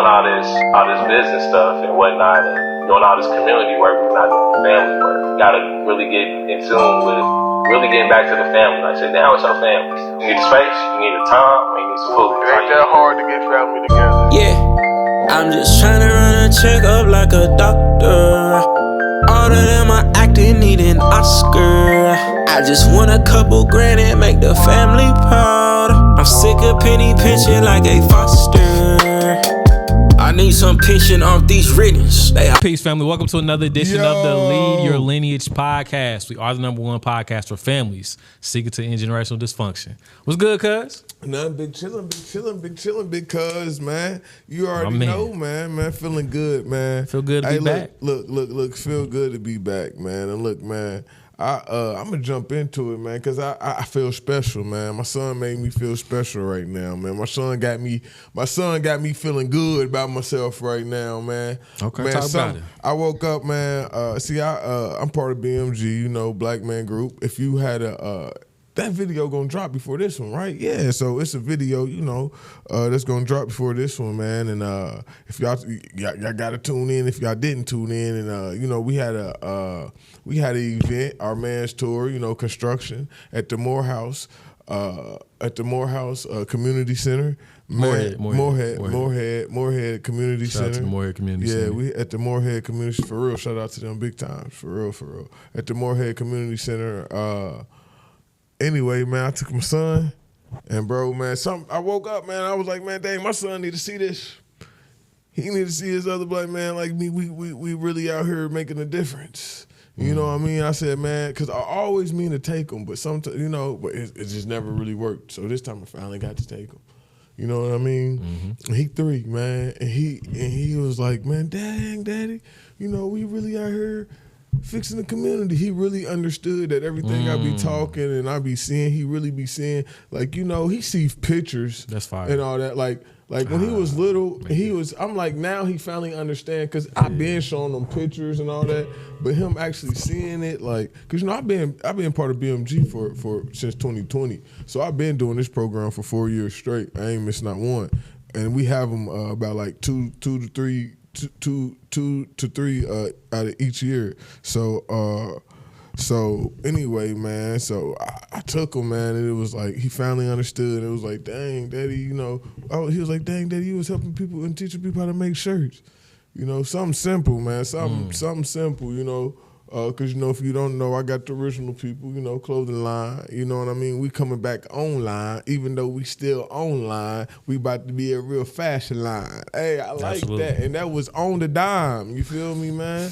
doing all this business stuff and whatnot, and doing all this community work, we're not doing family work. You gotta really get in tune with really getting back to the family. Like, sit down with your family. You need the space, you need the time, and you need some food. It ain't that hard to get family together. Yeah, I'm just trying to run a checkup like a doctor. All of them are acting, need an Oscar. I just want a couple grand and make the family proud. I'm sick of penny pinching like a foster. I need some pension off these riddance. Peace, family. Welcome to another edition of the Lead Your Lineage podcast. We are the #1 podcast for families seeking to end generational dysfunction. What's good, cuz? Nothing, big chillin', big cuz, man. You already know, man. Feeling good, man. Feel good to be back. Look, feel good to be back, man. And look, man, I'm gonna jump into it, man, because I feel special, man. My son made me feel special right now, man. My son got me feeling good about myself right now, man. Okay, man, talk about it. I woke up, man. I'm part of BMG, you know, Black Man Group. If you had that video gonna drop before this one, right? Yeah, so it's a video, you know, that's gonna drop before this one, man. And if y'all gotta tune in if y'all didn't tune in. And you know, we had an event, our man's tour, you know, construction at the Morehouse Community Center. Morehead Community Shout out Center. to the Morehead Community Center. Yeah, we at the Morehead Community, for real. Shout out to them big times, for real. At the Morehead Community Center. Anyway, man, I took my son, and bro, man, I woke up, man, I was like, man, dang, my son need to see this. He need to see his other black man like me. We really out here making a difference. You know what I mean? I said, man, because I always mean to take him, but sometimes, you know, but it just never really worked. So this time I finally got to take him. You know what I mean? Mm-hmm. He 3, man, and he was like, man, dang, daddy, you know, we really out here fixing the community. He really understood that everything I be talking and I be seeing, he really be seeing, like, you know, he sees pictures. That's fire. And all that. Like when he was little, I'm like, now he finally understand, because I've been showing him pictures and all that, but him actually seeing it, like, because, you know, I've been part of BMG for since 2020. So I've been doing this program for 4 years straight. I ain't missed not one. And we have them about like two to three out of each year. So anyway, man, so I took him, man, and it was like he finally understood. It was like, dang, daddy, you know, he was like, dang, daddy, you was helping people and teaching people how to make shirts. You know, something simple, man, something simple, you know. Because, you know, if you don't know, I got the original people, you know, clothing line, you know what I mean? We coming back online, even though we still online, we about to be a real fashion line. Hey, I like that. And that was on the dime, you feel me, man?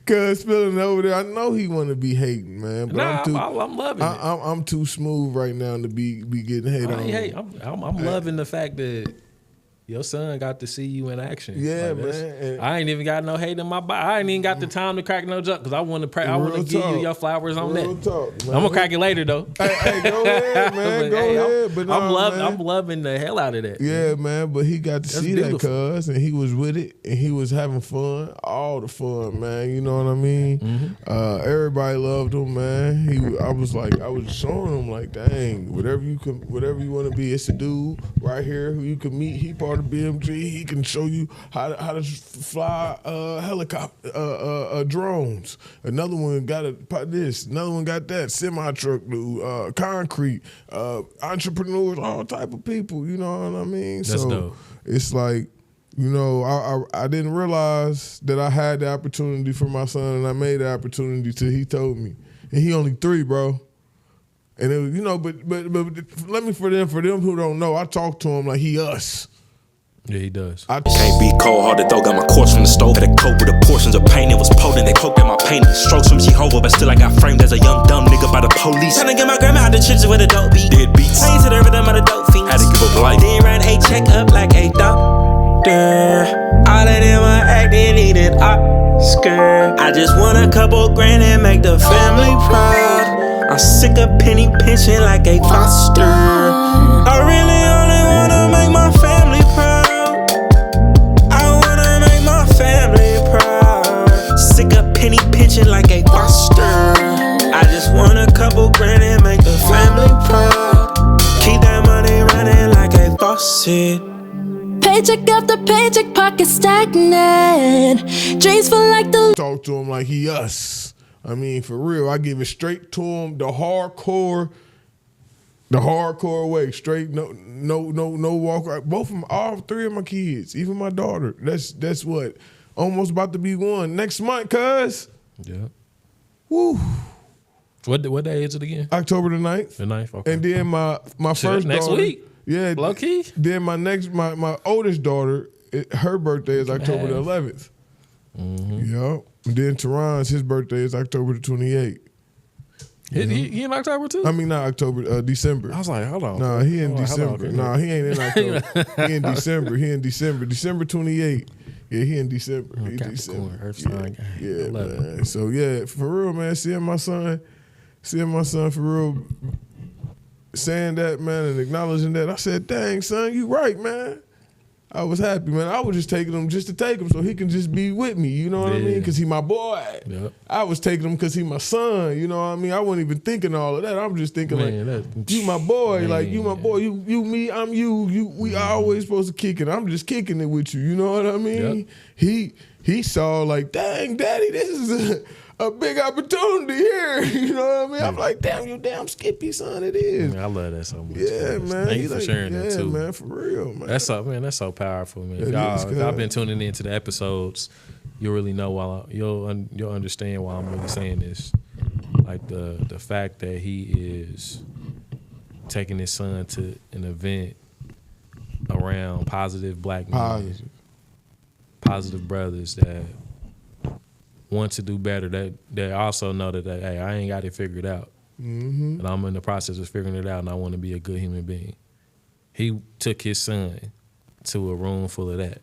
Cuz feeling over there, I know he want to be hating, man. But I'm loving it. I'm too smooth right now to be getting hate on. Hey, I'm loving the fact that your son got to see you in action. Yeah, like, man. I ain't even got no hate in my body. I ain't even got the time to crack no joke because I want to give you your flowers on that. I'm gonna crack it later though. Hey, go ahead, man. Go ahead. But I'm loving the hell out of that. Yeah, man. But he got to see beautiful. That, cuz, and he was with it, and he was having fun, all the fun, man. You know what I mean? Mm-hmm. Everybody loved him, man. I was showing him like, dang, whatever you want to be, it's a dude right here who you can meet. He part of BMG. He can show you how to fly helicopter drones. Another one got this. Another one got that. Semi truck dude, concrete, entrepreneurs, all type of people. You know what I mean? That's dope. It's like, you know, I didn't realize that I had the opportunity for my son, and I made the opportunity till he told me. And he only 3, bro. And it was, you know, but let me for them who don't know, I talk to him like he us. Yeah, he does. I can't be cold-hearted though, got my course from the stove. Had a coat with the portions of pain, it was potent. They poked at my pain. Strokes from Jehovah, but still I got framed as a young dumb nigga by the police. Tryna get my grandma out the churches with a dope beat. Dead beats. Praise to the rhythm of the dope fiends. Had to give up life. Then ran a checkup like a doctor. All of them are acting, needed Oscar. I just want a couple grand and make the family proud. I'm sick of penny pinching like a foster. I really only wanna make my family proud. Penny pinching like a foster. I just want a couple grand and make the family proud. Keep that money running like a faucet. Paycheck after paycheck, pocket stagnant. Dreams feel like the Talk to him like he us. I mean, for real, I give it straight to him, the hardcore way, straight, no walk. Both of them, all three of my kids, even my daughter. That's what, almost about to be one next month, cuz. Yeah. Woo. What day is it again? October the 9th. The 9th, okay. And then my first next daughter, week. Yeah. Low key. Then my oldest daughter, her birthday is October the 11th. Mm-hmm. Yup. And then Teron's, his birthday is October the 28th. He in October too? I mean, not October, December. I was like, hold on. Nah, he in Hold on, December. Nah, he ain't in October. He in December. December 28th. Yeah, he in December. He Capricorn, December. Earth sign. Yeah, I love man. So yeah, for real, man. Seeing my son for real, saying that, man, and acknowledging that, I said, dang, son, you right, man. I was happy, man. I was just taking him just to take him so he can just be with me, you know what I mean? Because he my boy. Yep. I was taking him because he my son, you know what I mean? I wasn't even thinking all of that. I'm just thinking you my boy, like you my boy, you me, I'm you. We always supposed to kick it. I'm just kicking it with you, you know what I mean? Yep. He saw like, dang, daddy, this is a big opportunity here. You know what I mean? I'm like, damn, you damn Skippy, son, it is. I love that so much. Yeah, man. Thank you for sharing that too. Yeah, man, for real, man. That's so powerful, man. It Y'all, is, if y'all been tuning into the episodes, you'll really know you'll understand why I'm really saying this. Like the fact that he is taking his son to an event around positive black men, positive brothers that want to do better, that also know that hey, I ain't got it figured out. Mm-hmm. And I'm in the process of figuring it out, and I want to be a good human being. He took his son to a room full of that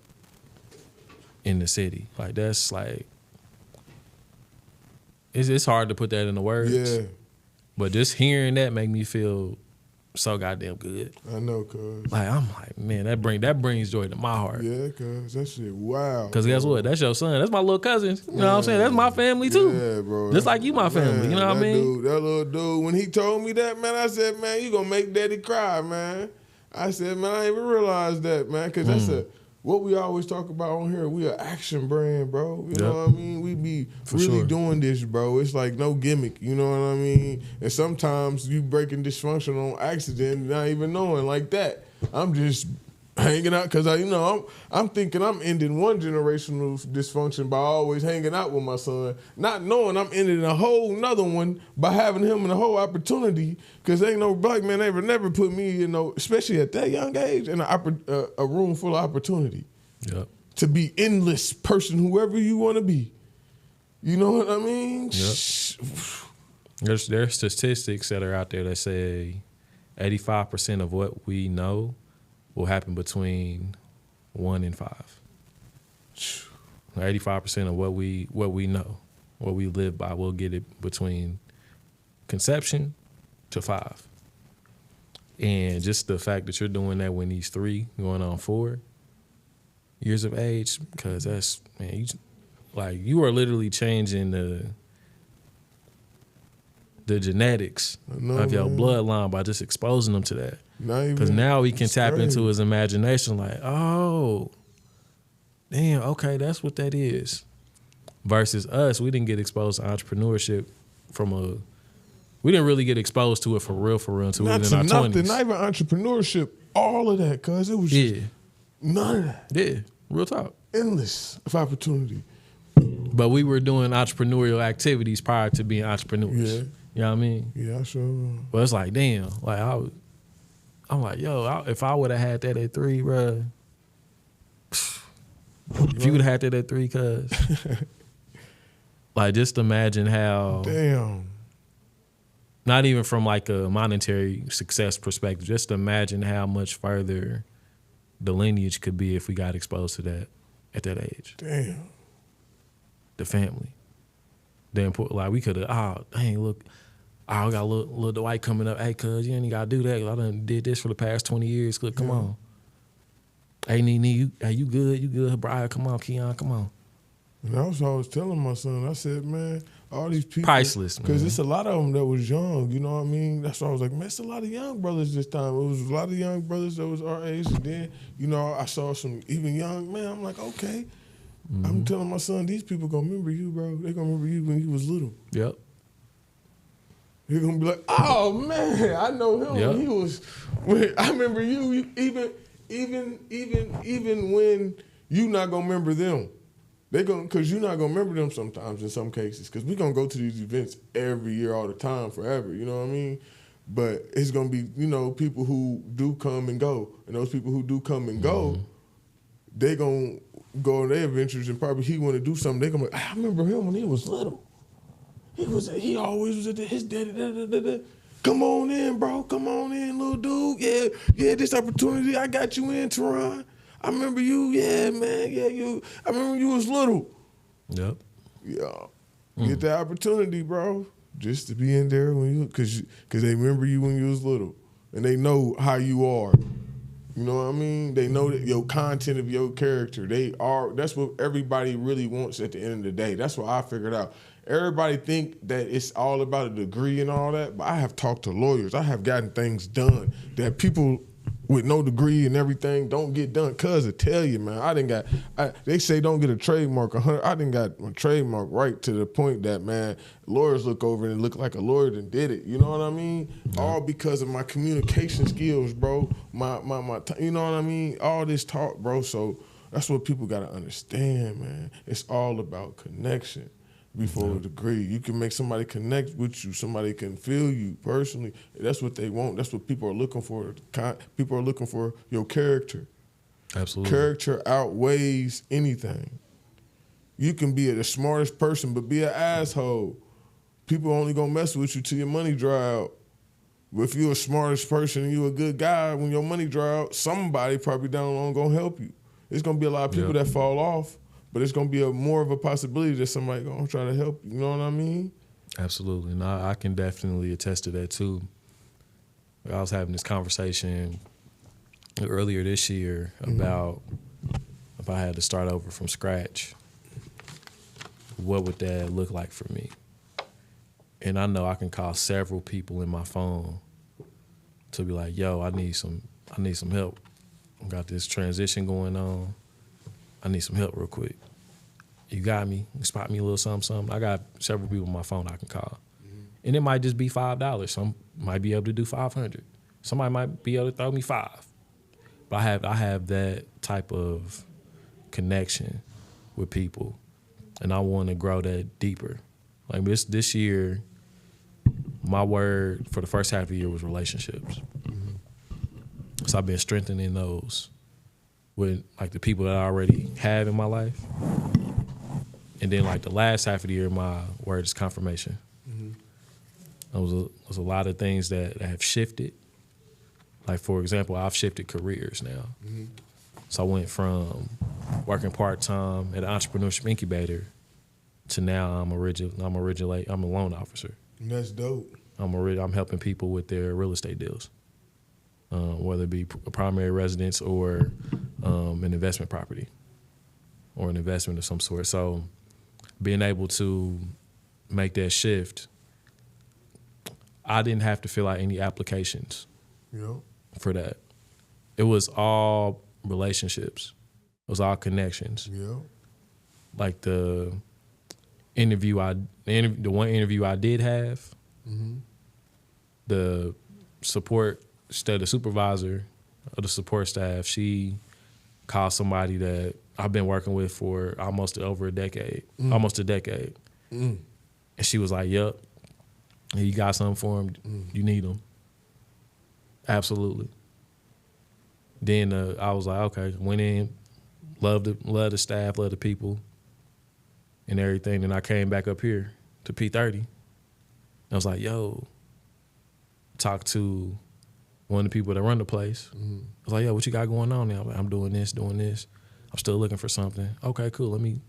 in the city. Like, that's like, it's hard to put that into words. Yeah. But just hearing that make me feel so goddamn good. I know, cuz. Like, I'm like, man, that brings joy to my heart. Yeah, cuz. That shit, wow. Because guess what? That's your son. That's my little cousin. You know what I'm saying? That's my family too. Yeah, bro. Just like you my family. You know what I mean? That little dude, when he told me that, man, I said, man, you gonna make daddy cry, man. I said, man, I didn't even realize that, man, because that's what we always talk about on here. We an action brand, bro. You know what I mean? We be really doing this, bro. It's like no gimmick, you know what I mean? And sometimes you breaking dysfunction on accident, not even knowing like that. I'm just hanging out because I'm thinking I'm ending one generational dysfunction by always hanging out with my son, not knowing I'm ending a whole nother one by having him in a whole opportunity. Because ain't no black man never put me especially at that young age, in a room full of opportunity. Yep. To be endless person, whoever you want to be. You know what I mean? Yep. There's statistics that are out there that say 85% of what we know will happen between 1 and 5. 85% of what we know, what we live by, we'll get it between conception to 5. And just the fact that you're doing that when he's 3, going on 4 years of age, because that's, man, you are literally changing the genetics of your bloodline by just exposing them to that. Because now he can tap into his imagination like, oh, damn, okay, that's what that is. Versus us, we didn't get exposed to entrepreneurship we didn't really get exposed to it for real until we were in our 20s. Not even entrepreneurship, all of that, cuz it was just none of that. Yeah, real talk. Endless of opportunity. But we were doing entrepreneurial activities prior to being entrepreneurs. Yeah. You know what I mean? Yeah, I sure. But it's like, damn, like I'm like, yo, if I would have had that at 3, bro. If you would have had that at 3, cuz. Like, just imagine how. Damn. Not even from like a monetary success perspective. Just imagine how much further the lineage could be if we got exposed to that at that age. Damn. The family. Then like we could have, look, I got little Dwight coming up. Hey, cuz, you ain't gotta do that. I done did this for the past 20 years. Look, come on. Hey, Nene, you good? You good? Brian, come on. Keon, come on. And I was always telling my son, I said, man, all these people. Priceless, Because man. it's a lot of them that was young, you know what I mean? That's why I was like, man, it's a lot of young brothers this time. It was a lot of young brothers that was our age. And then, you know, I saw some even young man. I'm like, okay. I'm telling my son, these people gonna remember you, bro. They gonna remember you when you was little. Yep. You're gonna be like, oh man, I know him when he was. I remember you even when you not gonna remember them. They gonna, cause you're not gonna remember them sometimes in some cases. Cause we gonna go to these events every year, all the time, forever. You know what I mean? But it's gonna be, you know, people who do come and go, and those people who do come and go, they gonna go on their adventures, and probably he want to do something. They gonna be like, I remember him when he was little. He always was at his daddy. Come on in, bro. Come on in, little dude. Yeah. This opportunity I got you in, Teron. I remember you. Yeah, man. Yeah, you. I remember you was little. Yep. Yeah. Get the opportunity, bro. Just to be in there when you, cause they remember you when you was little, and they know how you are. You know what I mean? They know that your content of your character. That's what everybody really wants at the end of the day. That's what I figured out. Everybody think that it's all about a degree and all that, but I have talked to lawyers. I have gotten things done that people with no degree and everything don't get done. Cuz I tell you, man, they say don't get a trademark. I done got my trademark right to the point that, man, lawyers look over and look like a lawyer that did it. You know what I mean? Yeah. All because of my communication skills, bro. My you know what I mean? All this talk, bro. So that's what people gotta understand, man. It's all about connection. Before a degree, you can make somebody connect with you. Somebody can feel you personally. That's what they want. That's what people are looking for. People are looking for your character. Absolutely. Character outweighs anything. You can be the smartest person, but be an asshole. People only gonna mess with you till your money dry out. But if you're the smartest person and you're a good guy, when your money dry out, somebody probably down the line gonna help you. There's gonna be a lot of people that fall off. But it's gonna be more of a possibility that somebody gonna try to help you. You know what I mean? Absolutely, and I can definitely attest to that too. I was having this conversation earlier this year about if I had to start over from scratch, what would that look like for me? And I know I can call several people in my phone to be like, "Yo, I need some help. I got this transition going on. I need some help real quick. You got me? You spot me a little something. I got several people on my phone I can call. And it might just be $5. Some might be able to do $500. Somebody might be able to throw me $5. But I have that type of connection with people, and I want to grow that deeper. Like this year, my word for the first half of the year was relationships. So I've been strengthening those with like the people that I already have in my life. And then like the last half of the year, my word is confirmation. There was a lot of things that have shifted. Like for example, I've shifted careers now. So I went from working part-time at an entrepreneurship incubator to now I'm a loan officer. And that's dope. I'm helping people with their real estate deals. Whether it be a primary residence or an investment property or an investment of some sort. So being able to make that shift, I didn't have to fill out any applications for that. It was all relationships. It was all connections. Yeah. Like the one interview I did have, the the supervisor of the support staff, she called somebody that I've been working with for almost a decade. And she was like, "Yup, you got something for him. You need him." Absolutely. Then I was like, okay, went in, loved the staff, loved the people and everything. Then I came back up here to P30. I was like, yo, talked to one of the people that run the place. I was like, yo, what you got going on now? I'm doing this. I'm still looking for something. Okay, cool. Let me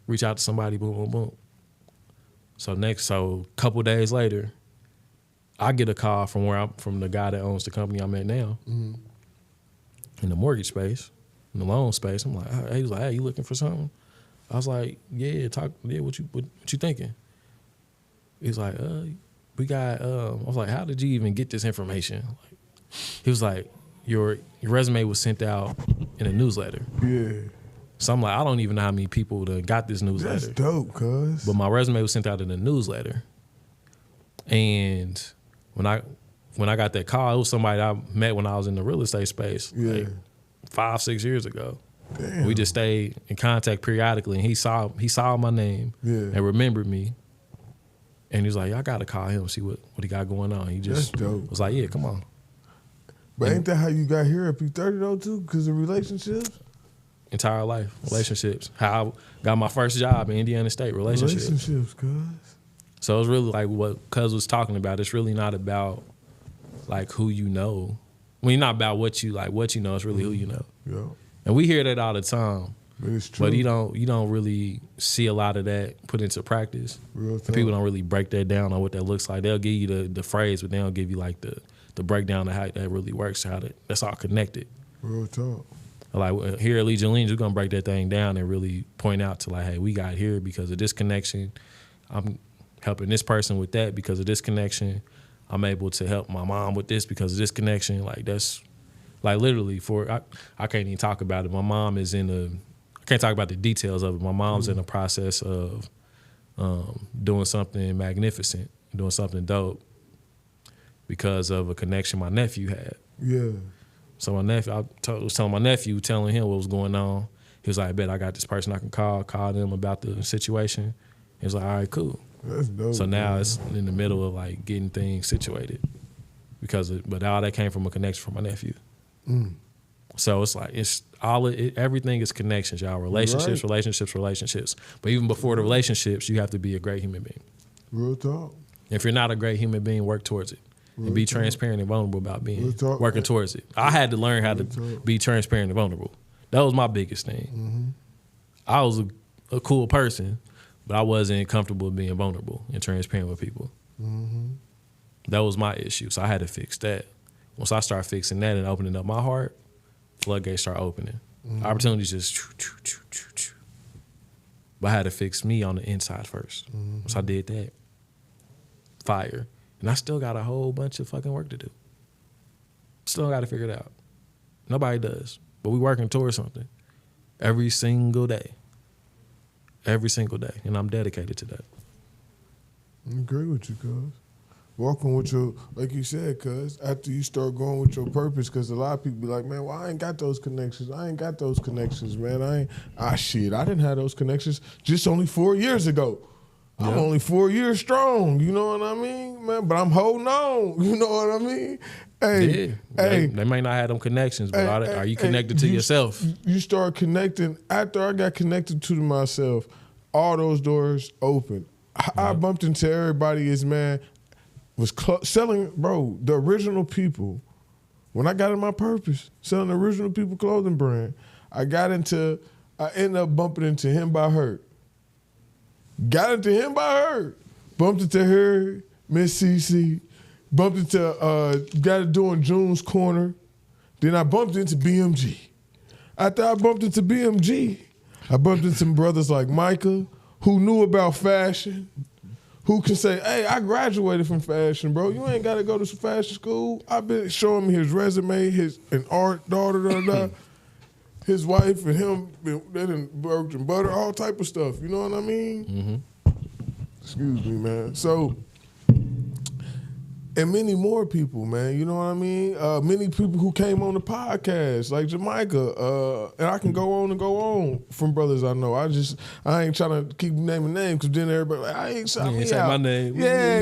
reach out to somebody, boom, boom, boom. So a couple days later, I get a call from the guy that owns the company I'm at now in the mortgage space, in the loan space. I'm like, he was like, hey, you looking for something? I was like, what you thinking? He's like, we got. I was like, how did you even get this information? Like, he was like, your resume was sent out in a newsletter. Yeah. So I'm like, I don't even know how many people that got this newsletter. That's dope, cuz. But my resume was sent out in a newsletter. And when I got that call, it was somebody I met when I was in the real estate space, like 5-6 years ago. Damn. We just stayed in contact periodically, and he saw my name and remembered me. And he was like, I gotta call him, see what he got going on. He just was like, yeah, come on. But ain't that how you got here at P30 though too? Because of relationships? Entire life, relationships. How I got my first job in Indiana State, relationships. Relationships, cuz. So it's really like what Cuz was talking about. It's really not about like who you know. Not about what you know. It's really who you know. Yeah. And we hear that all the time. It's true. But you don't really see a lot of that put into practice. Real And talk. people don't really break that down on what that looks like. They'll give you the phrase, but they don't give you like the breakdown of how that really works, that's all connected. Real talk. Like here at Lead Your Lineage, we're gonna break that thing down and really point out to like, hey, we got here because of this connection. I'm helping this person with that because of this connection. I'm able to help my mom with this because of this connection. Like that's like literally I can't even talk about it. My mom is I can't talk about the details of it. My mom's in the process of doing something magnificent, doing something dope because of a connection my nephew had. Yeah. So my nephew, was telling my nephew, telling him what was going on. He was like, I bet I got this person I can call them about the situation. He was like, all right, cool. That's dope. So now it's in the middle of like getting things situated but all that came from a connection from my nephew. So it's like everything is connections, y'all. Relationships, relationships. But even before the relationships, you have to be a great human being. Real talk. If you're not a great human being, work towards it. And be transparent and vulnerable about working towards it. I had to learn how to be transparent and vulnerable. That was my biggest thing. I was a cool person, but I wasn't comfortable being vulnerable and transparent with people. That was my issue. So I had to fix that. Once I start fixing that and opening up my heart, floodgates start opening. Opportunities just But I had to fix me on the inside first. Once I did that, fire. And I still got a whole bunch of fucking work to do. Still got to figure it out. Nobody does. But we working towards something every single day. Every single day. And I'm dedicated to that. I agree with you, cuz. Walking with your, like you said, cuz, after you start going with your purpose, because a lot of people be like, man, well, I ain't got those connections. I ain't got those connections, man. I didn't have those connections just only 4 years ago. Yeah. I'm only 4 years strong, you know what I mean, man? But I'm holding on, you know what I mean? Hey, they may not have them connections, but are you connected to yourself? You start connecting. After I got connected to myself, all those doors open. I bumped into everybody was selling, bro, the original people. When I got in my purpose, selling the original people clothing brand, I ended up bumping into Him by Hurt. Got into Him by Hurt. Bumped into her, Miss CC. Bumped into, got it doing June's Corner. Then I bumped into BMG. After I bumped into BMG, I bumped into some brothers like Micah, who knew about fashion, who can say, hey, I graduated from fashion, bro. You ain't got to go to some fashion school. I've been showing me his resume, and art, his wife and him, they done worked in butter, all type of stuff. You know what I mean? Excuse me, man. So, and many more people, man. You know what I mean? Many people who came on the podcast, like Jamaica, and I can go on from brothers I know. I ain't trying to keep naming names because then everybody like, I ain't shouting me out. My name. Yeah.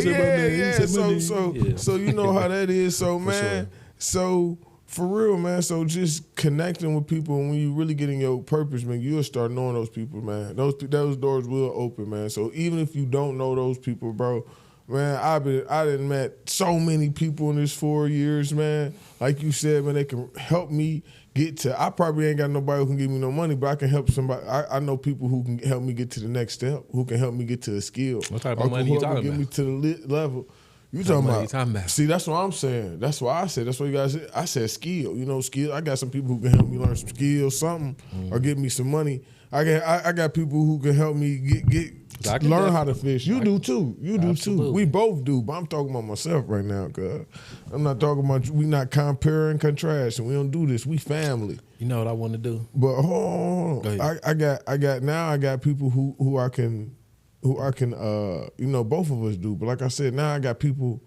So you know how that is. So man, sure. So for real, man. So just connecting with people, and when you really get in your purpose, man, you'll start knowing those people, man. Those doors will open, man. So even if you don't know those people, bro. Man, I done met so many people in this 4 years, man. Like you said, man, they can help me get to. I probably ain't got nobody who can give me no money, but I can help somebody. I know people who can help me get to the next step, who can help me get to a skill. What type of money you talking about? Get me to the level. You talking about? See, that's what I'm saying. That's what I said. That's what you guys said. I said skill. You know, skill. I got some people who can help me learn some skills, something, or give me some money. I got people who can help me get. learn how to fish. You do too. You do too. Absolutely. We both do, but I'm talking about myself right now, cuz. I'm not talking about, we not comparing and contrasting. We don't do this. We family. You know what I want to do? But hold Go on. ahead. I got people who I can both of us do. But like I said, now I got people.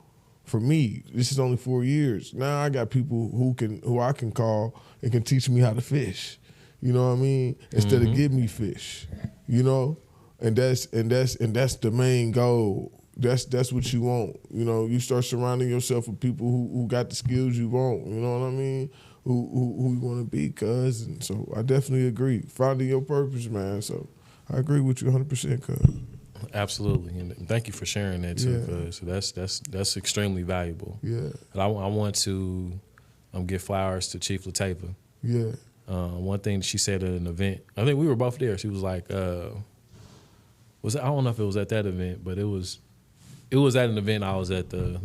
For me, this is only 4 years. Now I got people who I can call and can teach me how to fish. You know what I mean? Instead of give me fish. You know? And that's the main goal. That's what you want. You know, you start surrounding yourself with people who got the skills you want. You know what I mean? Who you want to be, cuz. And so I definitely agree. Finding your purpose, man. So I agree with you 100%, cuz. Absolutely, and thank you for sharing that too, because that's extremely valuable. Yeah. And I want to give flowers to Chief Latava. Yeah. One thing she said at an event, I think we were both there. She was like, I don't know if it was at that event, but it was at an event. I was at the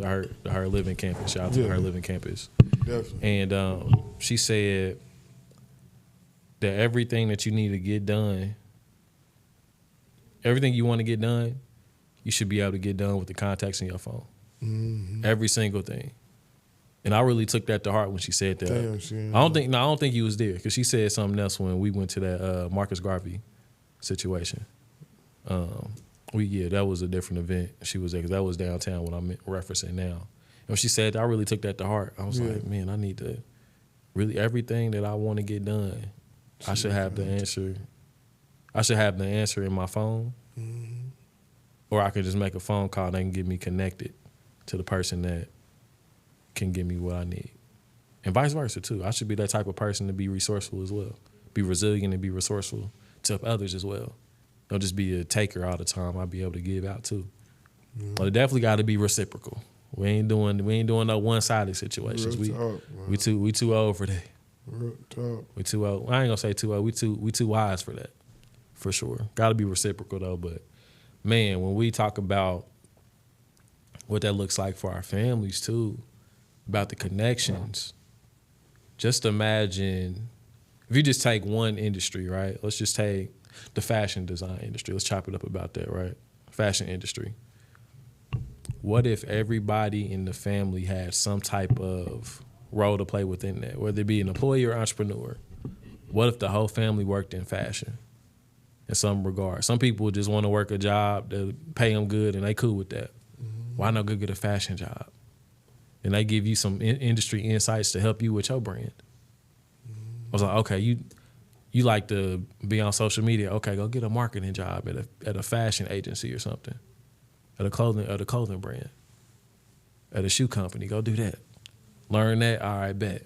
Her Living campus. Shout out to the Her Living campus. Definitely. And she said that everything that you need to get done, everything you want to get done, you should be able to get done with the contacts in your phone. Mm-hmm. Every single thing. And I really took that to heart when she said that. Damn, I don't think you was there, because she said something else when we went to that Marcus Garvey situation. That was a different event. She was there, because that was downtown, what I'm referencing now. And when she said that, I really took that to heart. I was like, man, I need to really, everything that I want to get done, I should have the answer. I should have the answer in my phone, or I could just make a phone call that can get me connected to the person that can give me what I need. And vice versa, too. I should be that type of person to be resourceful as well, be resilient and be resourceful to help others as well. Don't just be a taker all the time. I'll be able to give out, too. But it definitely got to be reciprocal. We ain't doing no one-sided situations. We too old for that. Real talk. We too old. I ain't gonna say too old. We too wise for that. For sure. Got to be reciprocal, though. But, man, when we talk about what that looks like for our families, too, about the connections, just imagine if you just take one industry, right? Let's just take the fashion design industry. Let's chop it up about that, right? Fashion industry. What if everybody in the family had some type of role to play within that, whether it be an employee or entrepreneur? What if the whole family worked in fashion? In some regard, some people just want to work a job that pay them good, and they cool with that. Why not go get a fashion job? And they give you some industry insights to help you with your brand. I was like, okay, you like to be on social media? Okay, go get a marketing job at a fashion agency or something, at a clothing brand, at a shoe company. Go do that. Learn that. All right, bet.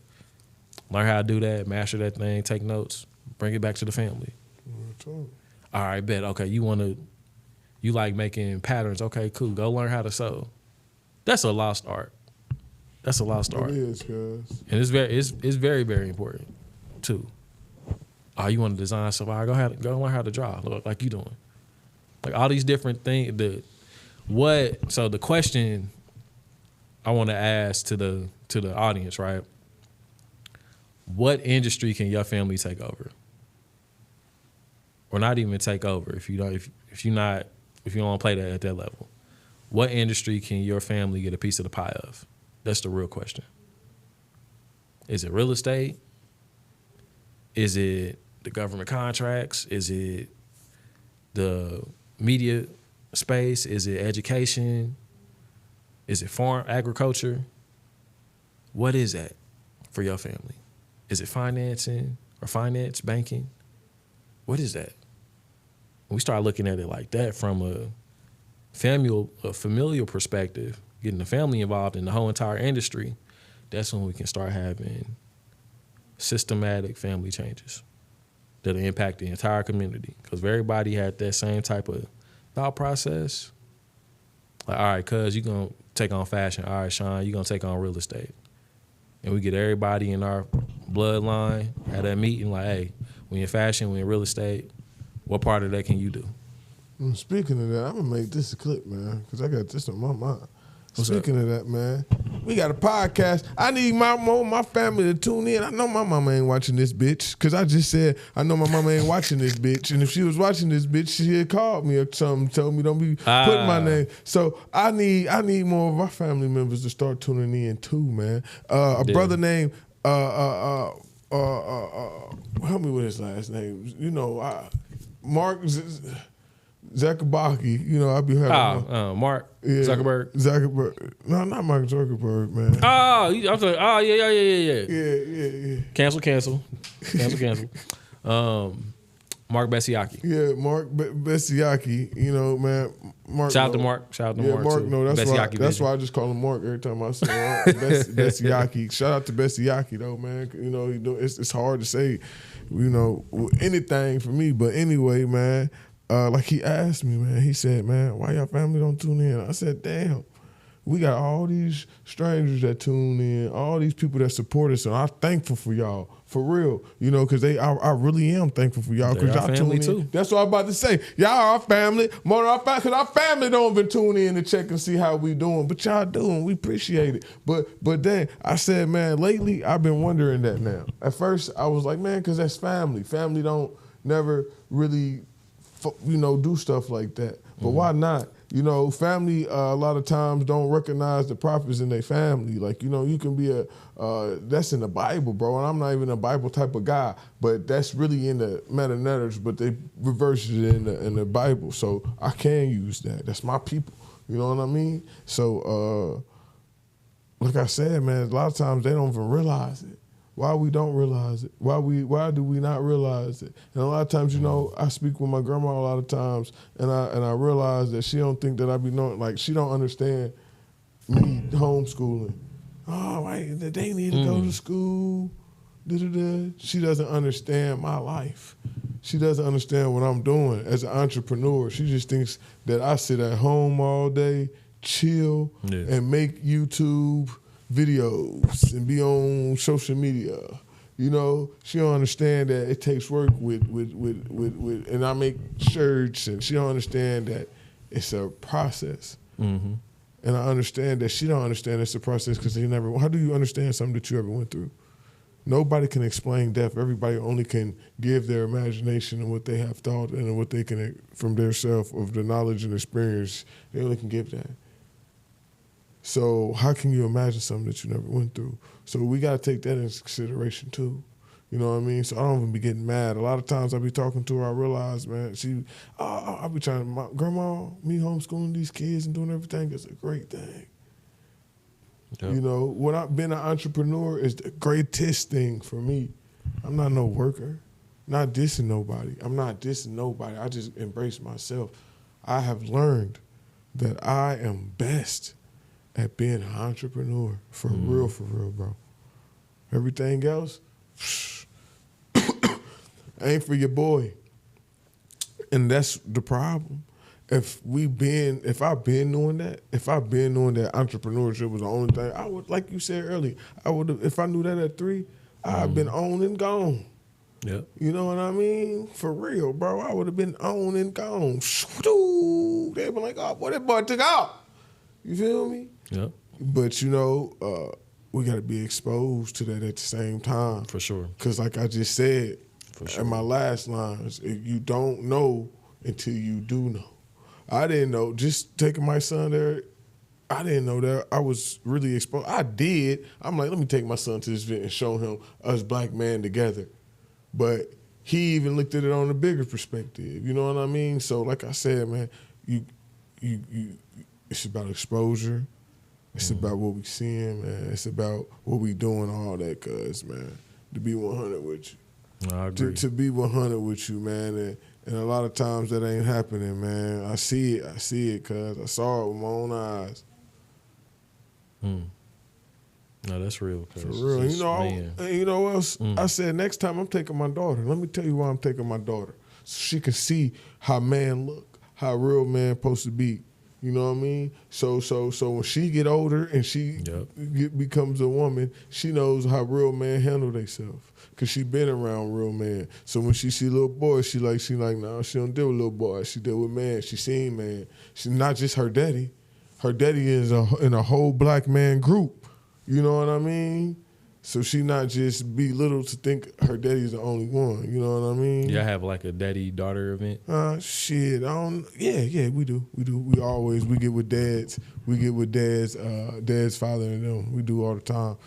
Learn how to do that. Master that thing. Take notes. Bring it back to the family. All right, bet. Okay, you like making patterns. Okay, cool. Go learn how to sew. That's a lost art. That's a lost art. It is, cuz. And it's very, very important, too. Oh, you want to design something? All right, go learn how to draw, like you doing. Like all these different things. So the question I want to ask to the audience, right? What industry can your family take over? Or not even take over if you don't want to play that at that level. What industry can your family get a piece of the pie of? That's the real question. Is it real estate? Is it the government contracts? Is it the media space? Is it education? Is it farm agriculture? What is that for your family? Is it financing or finance, banking? What is that? When we start looking at it like that from a familial perspective, getting the family involved in the whole entire industry, that's when we can start having systematic family changes that'll impact the entire community. Because if everybody had that same type of thought process, like, all right, cuz, you're going to take on fashion. All right, Sean, you're going to take on real estate. And we get everybody in our bloodline at that meeting like, hey, we in fashion, we in real estate. What part of that can you do? Speaking of that, I'm going to make this a clip, man, because I got this on my mind. Speaking of that, man, we got a podcast. I need my family to tune in. I know my mama ain't watching this bitch because I just said I know my mama ain't watching this bitch. And if she was watching this bitch, she had called me or something, told me don't be putting my name. So I need more of our family members to start tuning in too, man. A brother named help me with his last name. You know, Mark Zuckerberg, you know, I be having Mark Zuckerberg. Zuckerberg. No, not Mark Zuckerberg, man. I'm sorry. Yeah. Cancel. Mark Bessiaki. Yeah, Mark Bessiaki. You know, man. Mark. Shout out to Mark. Mark. Too. No, that's Bessiaki why I just call him Mark every time I say Bessiaki. Shout out to Bessiaki though, man. You know, it's hard to say, you know, anything for me. But anyway, man. Like he asked me, man, he said, man, why y'all family don't tune in? I said, damn, we got all these strangers that tune in, all these people that support us, and I'm thankful for y'all, for real, you know, because I really am thankful for y'all, because y'all tune in. Too. That's what I'm about to say. Y'all are our family, more than our family, because our family don't even tune in to check and see how we doing, but y'all doing, we appreciate it. But then I said, man, lately I've been wondering that now. At first I was like, man, because that's family. Family don't never really, you know, do stuff like that. But why not? You know, family a lot of times don't recognize the prophets in their family. Like, you know, you can be that's in the Bible, bro. And I'm not even a Bible type of guy, but that's really in the meta-narratives, but they reverse it in the Bible. So I can use that. That's my people. You know what I mean? So, like I said, man, a lot of times they don't even realize it. Why we don't realize it? Why do we not realize it? And a lot of times, you know, I speak with my grandma a lot of times, and I realize that she don't think that I be knowing, like she don't understand me homeschooling. Oh, they need to go to school. She doesn't understand my life. She doesn't understand what I'm doing as an entrepreneur. She just thinks that I sit at home all day, chill, and make YouTube videos and be on social media. You know, she don't understand that it takes work with and I make shirts, and she don't understand that it's a process. Mm-hmm. And I understand that she don't understand it's a process because they never. How do you understand something that you ever went through? Nobody can explain death. Everybody only can give their imagination and what they have thought and what they can from their self of the knowledge and experience. They only can give that. So how can you imagine something that you never went through? So we got to take that into consideration too. You know what I mean? So I don't even be getting mad. A lot of times I be talking to her, I realize, man, I be trying to, grandma, me homeschooling these kids and doing everything is a great thing. Yep. You know, when I've been an entrepreneur is the greatest thing for me. I'm not no worker, not dissing nobody. I'm not dissing nobody. I just embrace myself. I have learned that I am best at being an entrepreneur, for real, bro. Everything else, ain't for your boy. And that's the problem. If I've been doing that, entrepreneurship was the only thing, I would, like you said earlier, if I knew that at 3, I'd been on and gone. Yep. You know what I mean? For real, bro. I would have been on and gone. They'd been like, oh, boy, that boy took off. You feel me? Yep. But, you know, we got to be exposed to that at the same time. For sure. Because like I just said in my last lines, if you don't know until you do know. I didn't know. Just taking my son there, I didn't know that I was really exposed. I did. I'm like, let me take my son to this event and show him us black men together. But he even looked at it on a bigger perspective. You know what I mean? So like I said, man, you it's about exposure. It's about what we seeing, man. It's about what we doing, all that, cuz, man. To be 100 with you. No, I agree. To be 100 with you, man. And a lot of times that ain't happening, man. I see it, cuz. I saw it with my own eyes. No, that's real. For real. You know what else? I said, next time I'm taking my daughter. Let me tell you why I'm taking my daughter. So she can see how man look, how a real man supposed to be. You know what I mean? So when she get older and she becomes a woman, she knows how real men handle themselves. Cause she been around real men. So when she see little boys, she like, nah, she don't deal with little boys. She deal with man. She seen man. She not just her daddy. her daddy is in a whole black man group. You know what I mean? So she not just belittled to think her daddy's the only one. You know what I mean? Y'all have like a daddy-daughter event? Shit, I don't. Yeah, we do. We get with dads. We get with dad's father and them. We do all the time.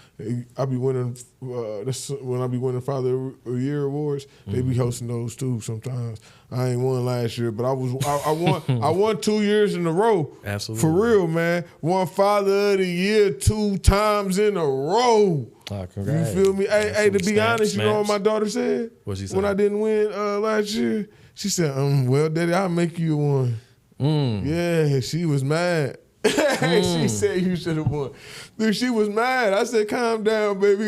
I be winning. When I be winning Father of the Year awards, they be hosting those too. Sometimes I ain't won last year, but I won. I won 2 years in a row. Absolutely, for real, man. Won Father of the Year 2 times in a row. Congrats. You feel me? Hey, to be honest, you know what my daughter said? What she said? When I didn't win last year? She said, well, Daddy, I'll make you one. Yeah, she was mad. She said you should have won. Dude, she was mad. I said, calm down, baby.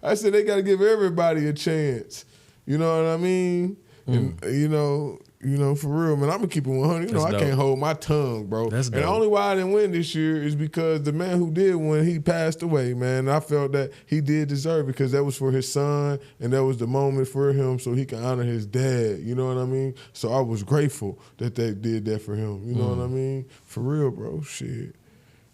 I said, they got to give everybody a chance. You know what I mean? And, you know, for real, man, I'm going to keep it 100. You know, I can't hold my tongue, bro. That's and dope. the only why I didn't win this year is because the man who did win, he passed away, man. I felt that he did deserve it because that was for his son and that was the moment for him so he can honor his dad. You know what I mean? So I was grateful that they did that for him. You know what I mean? For real, bro. Shit.